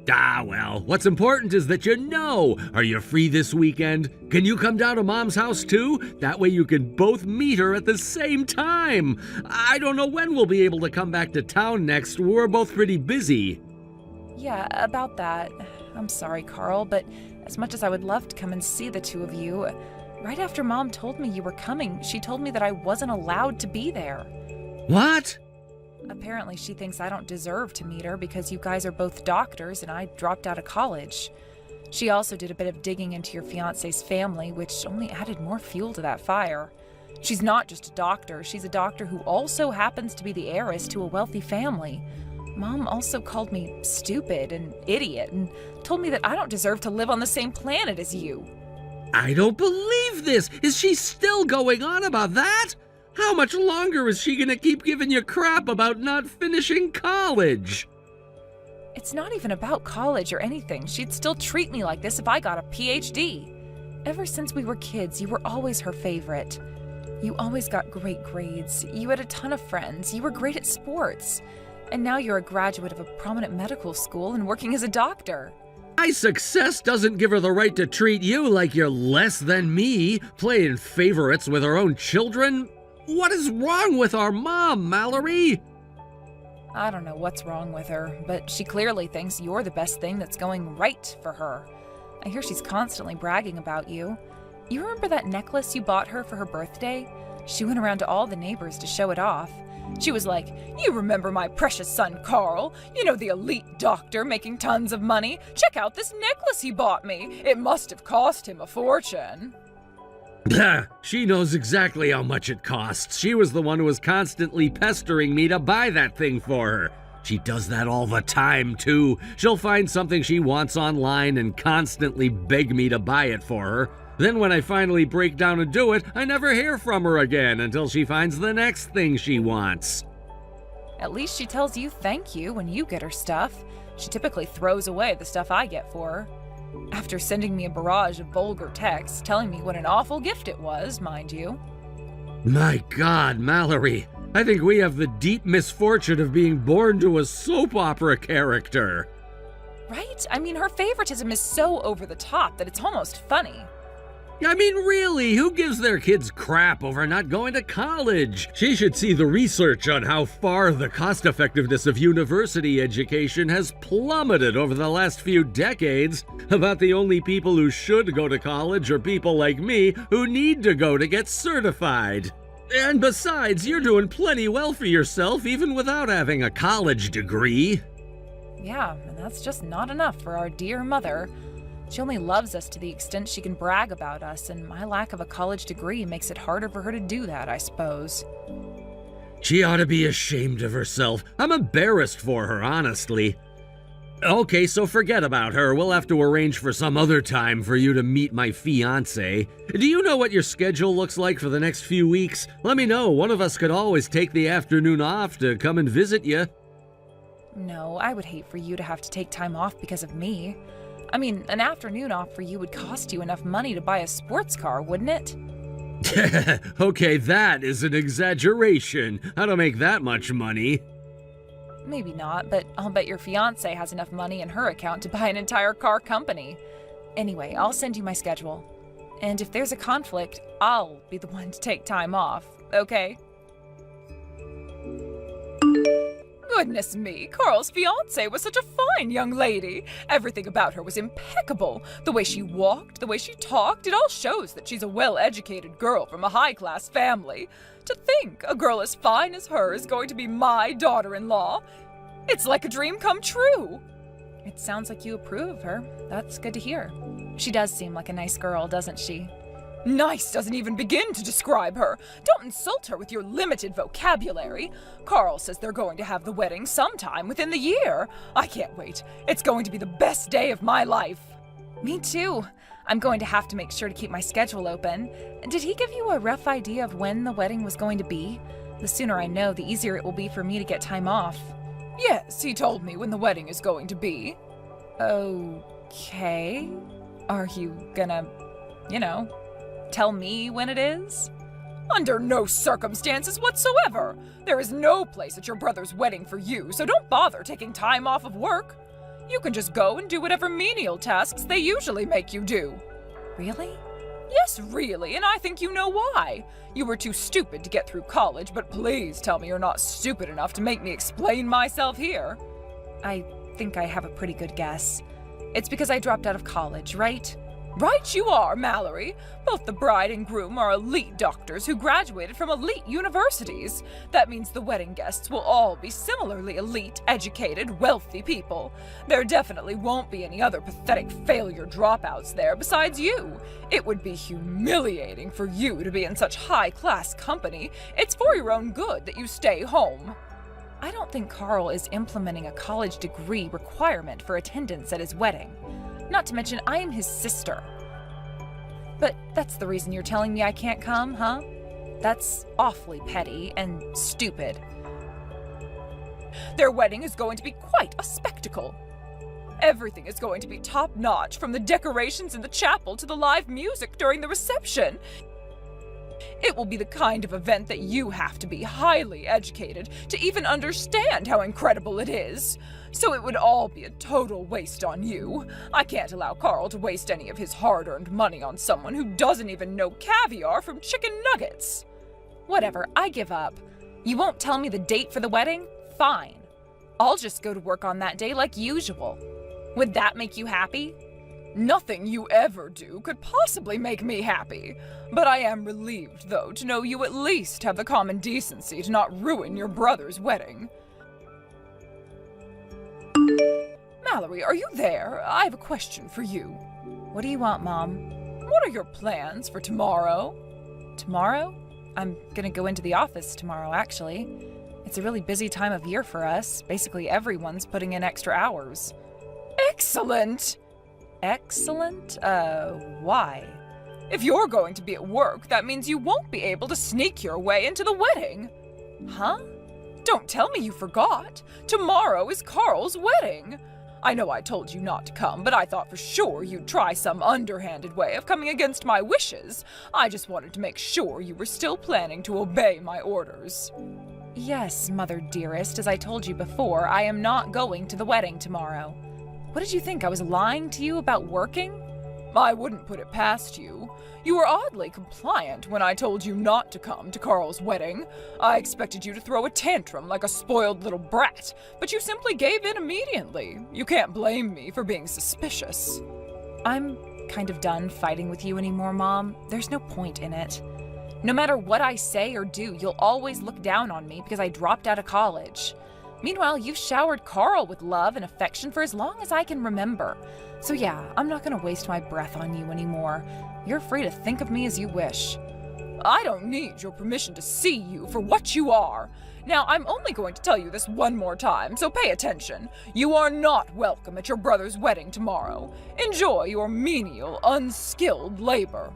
[SPEAKER 1] Ah, well, what's important is that you know. Are you free this weekend? Can you come down to Mom's house too? That way you can both meet her at the same time. I don't know when we'll be able to come back to town next. We're both pretty busy.
[SPEAKER 2] Yeah, about that. I'm sorry, Carl, but as much as I would love to come and see the two of you, right after Mom told me you were coming, she told me that I wasn't allowed to be there.
[SPEAKER 1] What?
[SPEAKER 2] Apparently she thinks I don't deserve to meet her because you guys are both doctors and I dropped out of college. She also did a bit of digging into your fiancé's family, which only added more fuel to that fire. She's not just a doctor, she's a doctor who also happens to be the heiress to a wealthy family. Mom also called me stupid and idiot and told me that I don't deserve to live on the same planet as you.
[SPEAKER 1] I don't believe this! Is she still going on about that? How much longer is she gonna keep giving you crap about not finishing college?
[SPEAKER 2] It's not even about college or anything. She'd still treat me like this if I got a PhD. Ever since we were kids, you were always her favorite. You always got great grades. You had a ton of friends. You were great at sports. And now you're a graduate of a prominent medical school and working as a doctor.
[SPEAKER 1] My success doesn't give her the right to treat you like you're less than me, playing favorites with her own children. What is wrong with our mom, Mallory?
[SPEAKER 2] I don't know what's wrong with her, but she clearly thinks you're the best thing that's going right for her. I hear she's constantly bragging about you. You remember that necklace you bought her for her birthday? She went around to all the neighbors to show it off. She was like, "You remember my precious son Carl? You know, the elite doctor making tons of money? Check out this necklace he bought me. It must have cost him a fortune."
[SPEAKER 1] She knows exactly how much it costs. She was the one who was constantly pestering me to buy that thing for her. She does that all the time, too. She'll find something she wants online and constantly beg me to buy it for her. Then when I finally break down and do it, I never hear from her again until she finds the next thing she wants.
[SPEAKER 2] At least she tells you thank you when you get her stuff. She typically throws away the stuff I get for her. After sending me a barrage of vulgar texts telling me what an awful gift it was, mind you.
[SPEAKER 1] My God, Mallory, I think we have the deep misfortune of being born to a soap opera character.
[SPEAKER 2] Right? I mean, her favoritism is so over the top that it's almost funny.
[SPEAKER 1] I mean, really, who gives their kids crap over not going to college? She should see the research on how far the cost-effectiveness of university education has plummeted over the last few decades. About the only people who should go to college are people like me who need to go to get certified. And besides, you're doing plenty well for yourself even without having a college degree.
[SPEAKER 2] Yeah, and that's just not enough for our dear mother. She only loves us to the extent she can brag about us, and my lack of a college degree makes it harder for her to do that, I suppose.
[SPEAKER 1] She ought to be ashamed of herself. I'm embarrassed for her, honestly. Okay, so forget about her. We'll have to arrange for some other time for you to meet my fiancé. Do you know what your schedule looks like for the next few weeks? Let me know. One of us could always take the afternoon off to come and visit you.
[SPEAKER 2] No, I would hate for you to have to take time off because of me. I mean, an afternoon off for you would cost you enough money to buy a sports car, wouldn't it?
[SPEAKER 1] Okay, that is an exaggeration. I don't make that much money.
[SPEAKER 2] Maybe not, but I'll bet your fiancé has enough money in her account to buy an entire car company. Anyway, I'll send you my schedule. And if there's a conflict, I'll be the one to take time off, okay? Goodness me, Carl's fiancée was such a fine young lady. Everything about her was impeccable. The way she walked, the way she talked, it all shows that she's a well-educated girl from a high-class family. To think a girl as fine as her is going to be my daughter-in-law. It's like a dream come true. It sounds like you approve of her. That's good to hear. She does seem like a nice girl, doesn't she? Nice doesn't even begin to describe her. Don't insult her with your limited vocabulary. Carl says they're going to have the wedding sometime within the year. I can't wait. It's going to be the best day of my life. Me too. I'm going to have to make sure to keep my schedule open. Did he give you a rough idea of when the wedding was going to be? The sooner I know, the easier it will be for me to get time off. Yes, he told me when the wedding is going to be. Okay. Are you gonna, tell me when it is? Under no circumstances whatsoever. There is no place at your brother's wedding for you, so don't bother taking time off of work. You can just go and do whatever menial tasks they usually make you do. Really? Yes, really, and I think you know why. You were too stupid to get through college, but please tell me you're not stupid enough to make me explain myself here. I think I have a pretty good guess. It's because I dropped out of college, right? Right you are, Mallory. Both the bride and groom are elite doctors who graduated from elite universities. That means the wedding guests will all be similarly elite, educated, wealthy people. There definitely won't be any other pathetic failure dropouts there besides you. It would be humiliating for you to be in such high-class company. It's for your own good that you stay home. I don't think Carl is implementing a college degree requirement for attendance at his wedding. Not to mention, I am his sister. But that's the reason you're telling me I can't come, huh? That's awfully petty and stupid. Their wedding is going to be quite a spectacle.
[SPEAKER 3] Everything is going to be top-notch, from the decorations in the chapel to the live music during the reception. It will be the kind of event that you have to be highly educated to even understand how incredible it is. So it would all be a total waste on you. I can't allow Carl to waste any of his hard-earned money on someone who doesn't even know caviar from chicken nuggets.
[SPEAKER 2] Whatever, I give up. You won't tell me the date for the wedding? Fine. I'll just go to work on that day like usual. Would that make you happy?
[SPEAKER 3] Nothing you ever do could possibly make me happy. But I am relieved, though, to know you at least have the common decency to not ruin your brother's wedding. Mallory, are you there? I have a question for you.
[SPEAKER 2] What do you want, Mom?
[SPEAKER 3] What are your plans for tomorrow?
[SPEAKER 2] Tomorrow? I'm gonna go into the office tomorrow, actually. It's a really busy time of year for us. Basically, everyone's putting in extra hours.
[SPEAKER 3] Excellent!
[SPEAKER 2] Excellent? Why?
[SPEAKER 3] If you're going to be at work, that means you won't be able to sneak your way into the wedding.
[SPEAKER 2] Huh?
[SPEAKER 3] Don't tell me you forgot. Tomorrow is Carl's wedding. I know I told you not to come, but I thought for sure you'd try some underhanded way of coming against my wishes. I just wanted to make sure you were still planning to obey my orders.
[SPEAKER 2] Yes, Mother dearest, as I told you before, I am not going to the wedding tomorrow. What did you think, I was lying to you about working?
[SPEAKER 3] I wouldn't put it past you. You were oddly compliant when I told you not to come to Carl's wedding. I expected you to throw a tantrum like a spoiled little brat, but you simply gave in immediately. You can't blame me for being suspicious.
[SPEAKER 2] I'm kind of done fighting with you anymore, Mom. There's no point in it. No matter what I say or do, you'll always look down on me because I dropped out of college. Meanwhile, you've showered Carl with love and affection for as long as I can remember. So yeah, I'm not gonna waste my breath on you anymore. You're free to think of me as you wish.
[SPEAKER 3] I don't need your permission to see you for what you are. Now, I'm only going to tell you this one more time, so pay attention. You are not welcome at your brother's wedding tomorrow. Enjoy your menial, unskilled labor.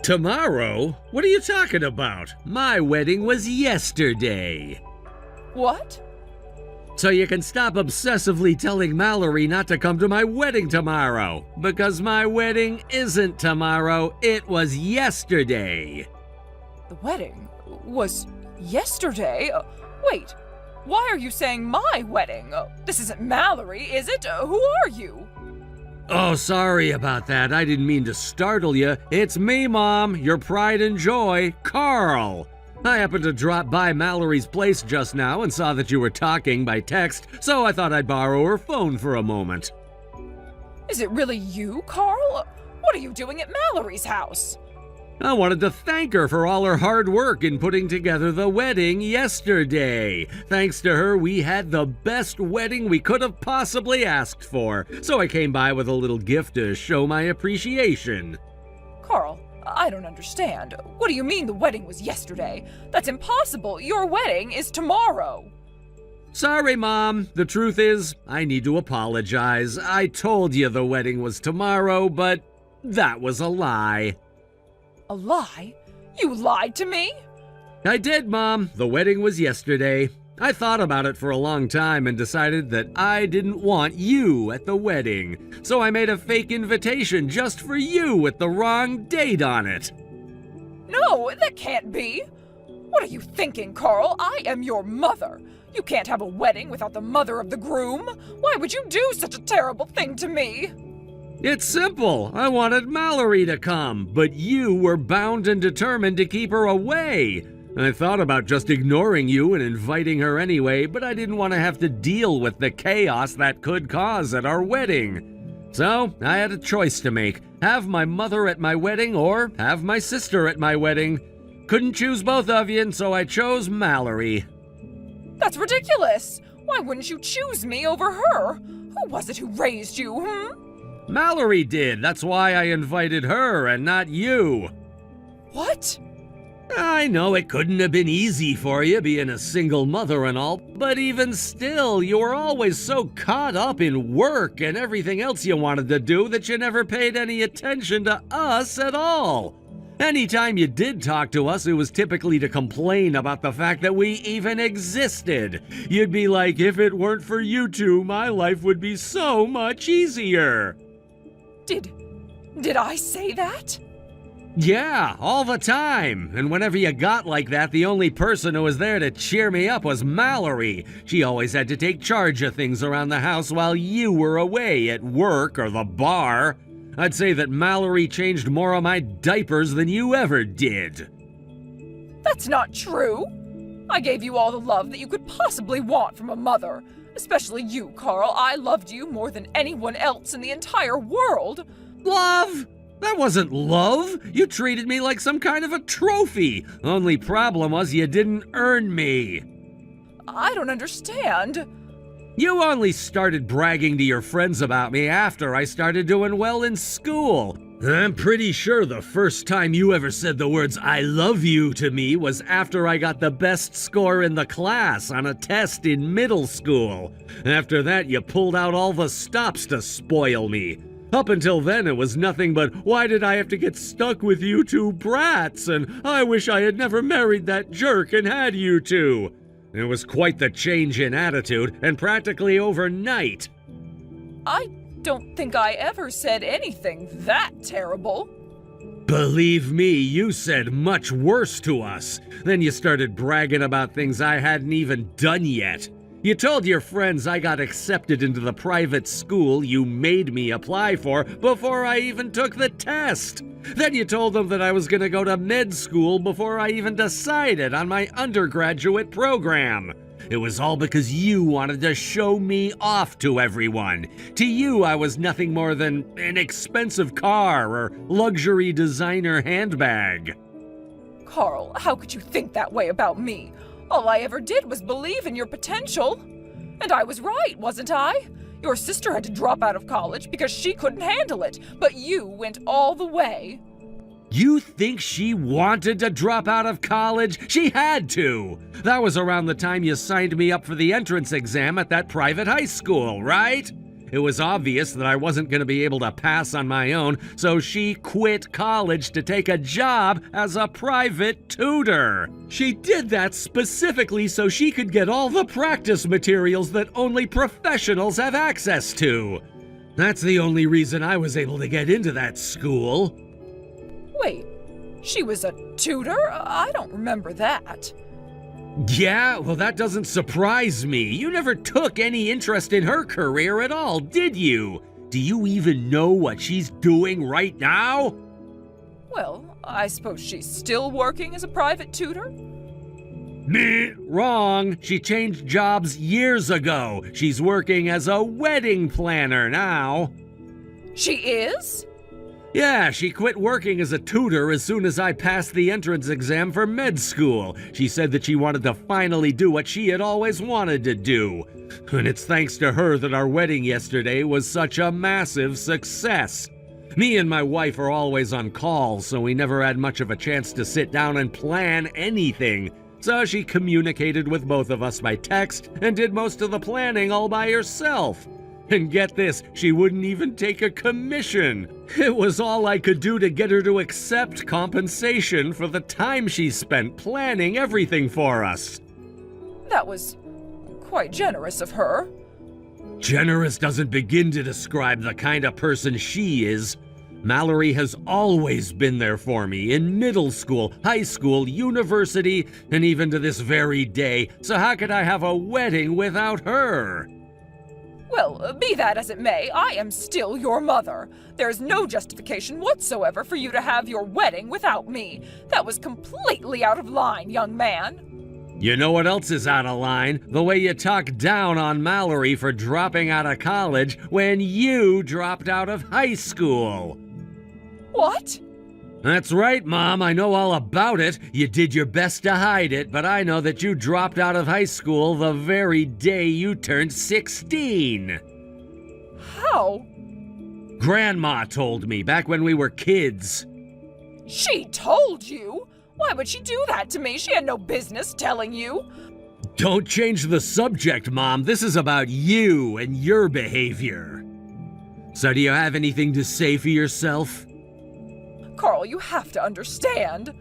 [SPEAKER 1] Tomorrow? What are you talking about? My wedding was yesterday.
[SPEAKER 3] What?
[SPEAKER 1] So you can stop obsessively telling Mallory not to come to my wedding tomorrow. Because my wedding isn't tomorrow, it was yesterday.
[SPEAKER 3] The wedding was yesterday? Wait, why are you saying my wedding? This isn't Mallory, is it? Who are you?
[SPEAKER 1] Oh, sorry about that. I didn't mean to startle you. It's me, Mom, your pride and joy, Carl. I happened to drop by Mallory's place just now and saw that you were talking by text, so I thought I'd borrow her phone for a moment.
[SPEAKER 3] Is it really you, Carl? What are you doing at Mallory's house?
[SPEAKER 1] I wanted to thank her for all her hard work in putting together the wedding yesterday. Thanks to her, we had the best wedding we could have possibly asked for, so I came by with a little gift to show my appreciation.
[SPEAKER 3] Carl, I don't understand. What do you mean the wedding was yesterday? That's impossible. Your wedding is tomorrow.
[SPEAKER 1] Sorry, Mom. The truth is, I need to apologize. I told you the wedding was tomorrow, but that was a lie.
[SPEAKER 3] A lie? You lied to me?
[SPEAKER 1] I did, Mom. The wedding was yesterday. I thought about it for a long time and decided that I didn't want you at the wedding. So I made a fake invitation just for you with the wrong date on it.
[SPEAKER 3] No, that can't be. What are you thinking, Carl? I am your mother. You can't have a wedding without the mother of the groom. Why would you do such a terrible thing to me?
[SPEAKER 1] It's simple. I wanted Mallory to come, but you were bound and determined to keep her away. I thought about just ignoring you and inviting her anyway, but I didn't want to have to deal with the chaos that could cause at our wedding. So, I had a choice to make. Have my mother at my wedding or have my sister at my wedding. Couldn't choose both of you, and so I chose Mallory.
[SPEAKER 3] That's ridiculous. Why wouldn't you choose me over her? Who was it who raised you,
[SPEAKER 1] Mallory did. That's why I invited her and not you.
[SPEAKER 3] What?
[SPEAKER 1] I know it couldn't have been easy for you being a single mother and all, but even still, you were always so caught up in work and everything else you wanted to do that you never paid any attention to us at all. Anytime you did talk to us, it was typically to complain about the fact that we even existed. You'd be like, if it weren't for you two, my life would be so much easier.
[SPEAKER 3] Did I say that?
[SPEAKER 1] Yeah, all the time. And whenever you got like that, the only person who was there to cheer me up was Mallory. She always had to take charge of things around the house while you were away at work or the bar. I'd say that Mallory changed more of my diapers than you ever did.
[SPEAKER 3] That's not true. I gave you all the love that you could possibly want from a mother. Especially you, Carl. I loved you more than anyone else in the entire world.
[SPEAKER 1] Love? That wasn't love. You treated me like some kind of a trophy. Only problem was you didn't earn me.
[SPEAKER 3] I don't understand.
[SPEAKER 1] You only started bragging to your friends about me after I started doing well in school. I'm pretty sure the first time you ever said the words "I love you" to me was after I got the best score in the class on a test in middle school. After that, you pulled out all the stops to spoil me. Up until then, it was nothing but, why did I have to get stuck with you two brats? And I wish I had never married that jerk and had you two. It was quite the change in attitude, and practically overnight.
[SPEAKER 3] I don't think I ever said anything that terrible.
[SPEAKER 1] Believe me, you said much worse to us. Then you started bragging about things I hadn't even done yet. You told your friends I got accepted into the private school you made me apply for before I even took the test. Then you told them that I was going to go to med school before I even decided on my undergraduate program. It was all because you wanted to show me off to everyone. To you, I was nothing more than an expensive car or luxury designer handbag.
[SPEAKER 3] Carl, how could you think that way about me? All I ever did was believe in your potential. And I was right, wasn't I? Your sister had to drop out of college because she couldn't handle it, but you went all the way.
[SPEAKER 1] You think she wanted to drop out of college? She had to. That was around the time you signed me up for the entrance exam at that private high school, right? It was obvious that I wasn't going to be able to pass on my own, so she quit college to take a job as a private tutor. She did that specifically so she could get all the practice materials that only professionals have access to. That's the only reason I was able to get into that school.
[SPEAKER 3] Wait, she was a tutor? I don't remember that.
[SPEAKER 1] Yeah, well, that doesn't surprise me. You never took any interest in her career at all, did you? Do you even know what she's doing right now?
[SPEAKER 3] Well, I suppose she's still working as a private tutor?
[SPEAKER 1] Meh, wrong. She changed jobs years ago. She's working as a wedding planner now.
[SPEAKER 3] She is?
[SPEAKER 1] Yeah, she quit working as a tutor as soon as I passed the entrance exam for med school. She said that she wanted to finally do what she had always wanted to do. And it's thanks to her that our wedding yesterday was such a massive success. Me and my wife are always on call, so we never had much of a chance to sit down and plan anything. So she communicated with both of us by text and did most of the planning all by herself. And get this, she wouldn't even take a commission. It was all I could do to get her to accept compensation for the time she spent planning everything for us.
[SPEAKER 3] That was quite generous of her.
[SPEAKER 1] Generous doesn't begin to describe the kind of person she is. Mallory has always been there for me in middle school, high school, university, and even to this very day. So how could I have a wedding without her?
[SPEAKER 3] Well, be that as it may, I am still your mother. There's no justification whatsoever for you to have your wedding without me. That was completely out of line, young man.
[SPEAKER 1] You know what else is out of line? The way you talk down on Mallory for dropping out of college when you dropped out of high school.
[SPEAKER 3] What?
[SPEAKER 1] That's right, Mom. I know all about it. You did your best to hide it, but I know that you dropped out of high school the very day you turned 16.
[SPEAKER 3] How?
[SPEAKER 1] Grandma told me back when we were kids.
[SPEAKER 3] She told you? Why would she do that to me? She had no business telling you.
[SPEAKER 1] Don't change the subject, Mom. This is about you and your behavior. So do you have anything to say for yourself?
[SPEAKER 3] Carl, Carl, you have to understand.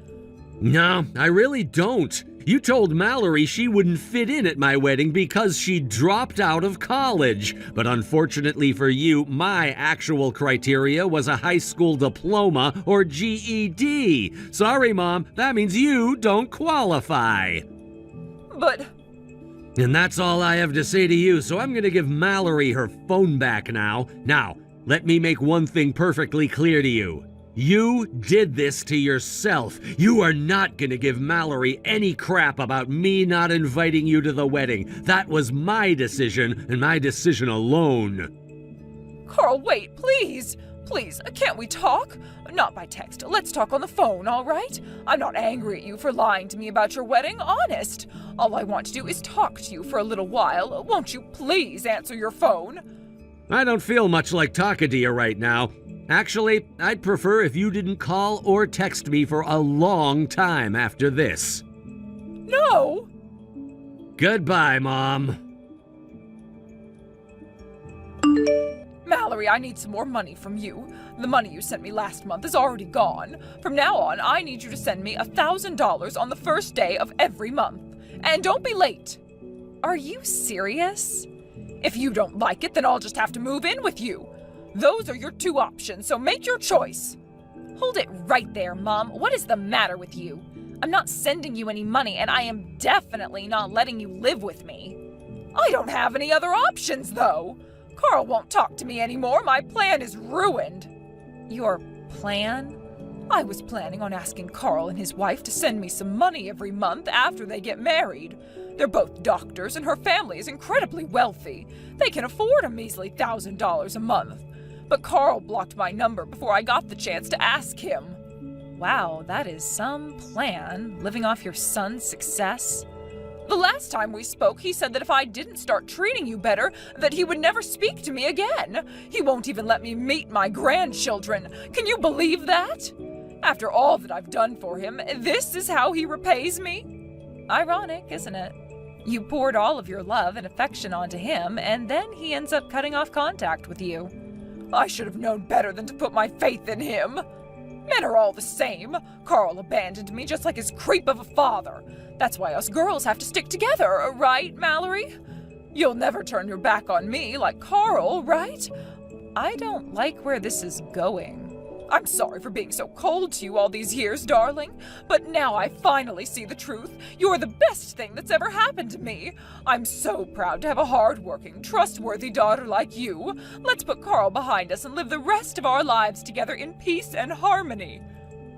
[SPEAKER 1] No, I really don't. You told Mallory she wouldn't fit in at my wedding because she dropped out of college. But unfortunately for you, my actual criteria was a high school diploma or GED. Sorry, Mom, that means you don't qualify.
[SPEAKER 3] But...
[SPEAKER 1] And that's all I have to say to you, so I'm gonna give Mallory her phone back now. Now, let me make one thing perfectly clear to you. You did this to yourself. You are not gonna give Mallory any crap about me not inviting you to the wedding. That was my decision, and my decision alone.
[SPEAKER 3] Carl, wait, please. Please, can't we talk? Not by text. Let's talk on the phone, all right? I'm not angry at you for lying to me about your wedding, honest. All I want to do is talk to you for a little while. Won't you please answer your phone?
[SPEAKER 1] I don't feel much like talking to you right now. Actually, I'd prefer if you didn't call or text me for a long time after this.
[SPEAKER 3] No!
[SPEAKER 1] Goodbye, Mom.
[SPEAKER 3] Mallory, I need some more money from you. The money you sent me last month is already gone. From now on, I need you to send me $1,000 on the first day of every month. And don't be late.
[SPEAKER 2] Are you serious?
[SPEAKER 3] If you don't like it, then I'll just have to move in with you. Those are your two options, so make your choice.
[SPEAKER 2] Hold it right there, Mom. What is the matter with you? I'm not sending you any money, and I am definitely not letting you live with me.
[SPEAKER 3] I don't have any other options, though. Carl won't talk to me anymore. My plan is ruined.
[SPEAKER 2] Your plan?
[SPEAKER 3] I was planning on asking Carl and his wife to send me some money every month after they get married. They're both doctors, and her family is incredibly wealthy. They can afford a measly $1,000 a month. But Carl blocked my number before I got the chance to ask him.
[SPEAKER 2] Wow, that is some plan, living off your son's success.
[SPEAKER 3] The last time we spoke, he said that if I didn't start treating you better, that he would never speak to me again. He won't even let me meet my grandchildren. Can you believe that? After all that I've done for him, this is how he repays me?
[SPEAKER 2] Ironic, isn't it? You poured all of your love and affection onto him, and then he ends up cutting off contact with you.
[SPEAKER 3] I should have known better than to put my faith in him. Men are all the same. Carl abandoned me just like his creep of a father. That's why us girls have to stick together, right, Mallory? You'll never turn your back on me like Carl, right?
[SPEAKER 2] I don't like where this is going.
[SPEAKER 3] I'm sorry for being so cold to you all these years, darling, but now I finally see the truth. You're the best thing that's ever happened to me. I'm so proud to have a hard-working, trustworthy daughter like you. Let's put Carl behind us and live the rest of our lives together in peace and harmony.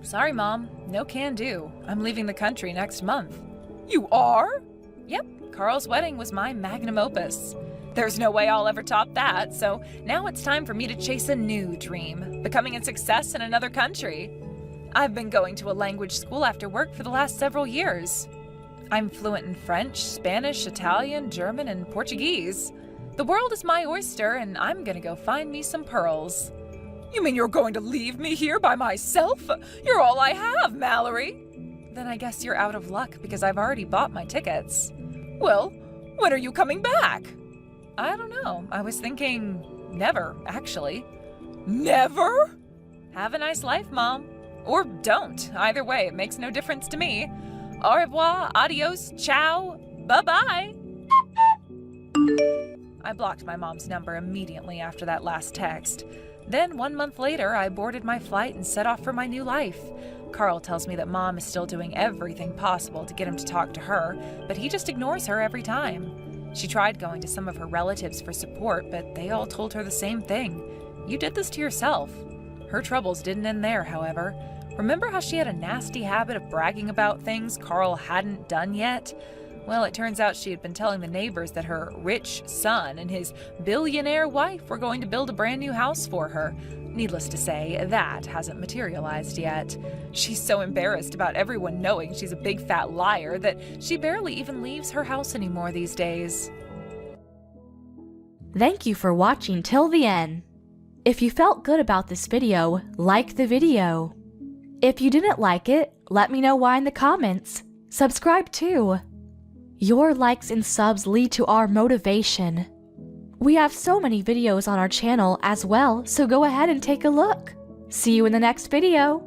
[SPEAKER 2] Sorry, Mom. No can do. I'm leaving the country next month.
[SPEAKER 3] You are?
[SPEAKER 2] Yep. Carl's wedding was my magnum opus. There's no way I'll ever top that, so now it's time for me to chase a new dream, becoming a success in another country. I've been going to a language school after work for the last several years. I'm fluent in French, Spanish, Italian, German, and Portuguese. The world is my oyster, and I'm gonna go find me some pearls.
[SPEAKER 3] You mean you're going to leave me here by myself? You're all I have, Mallory.
[SPEAKER 2] Then I guess you're out of luck because I've already bought my tickets.
[SPEAKER 3] Well, when are you coming back?
[SPEAKER 2] I don't know. I was thinking never, actually.
[SPEAKER 3] Never?
[SPEAKER 2] Have a nice life, Mom. Or don't. Either way, it makes no difference to me. Au revoir, adios, ciao, bye-bye. I blocked my mom's number immediately after that last text. Then 1 month later, I boarded my flight and set off for my new life. Carl tells me that Mom is still doing everything possible to get him to talk to her, but he just ignores her every time. She tried going to some of her relatives for support, but they all told her the same thing. You did this to yourself. Her troubles didn't end there, however. Remember how she had a nasty habit of bragging about things Carl hadn't done yet? Well, it turns out she had been telling the neighbors that her rich son and his billionaire wife were going to build a brand new house for her. Needless to say, that hasn't materialized yet. She's so embarrassed about everyone knowing she's a big fat liar that she barely even leaves her house anymore these days.
[SPEAKER 4] Thank you for watching till the end. If you felt good about this video, like the video. If you didn't like it, let me know why in the comments. Subscribe too. Your likes and subs lead to our motivation. We have so many videos on our channel as well, so go ahead and take a look. See you in the next video.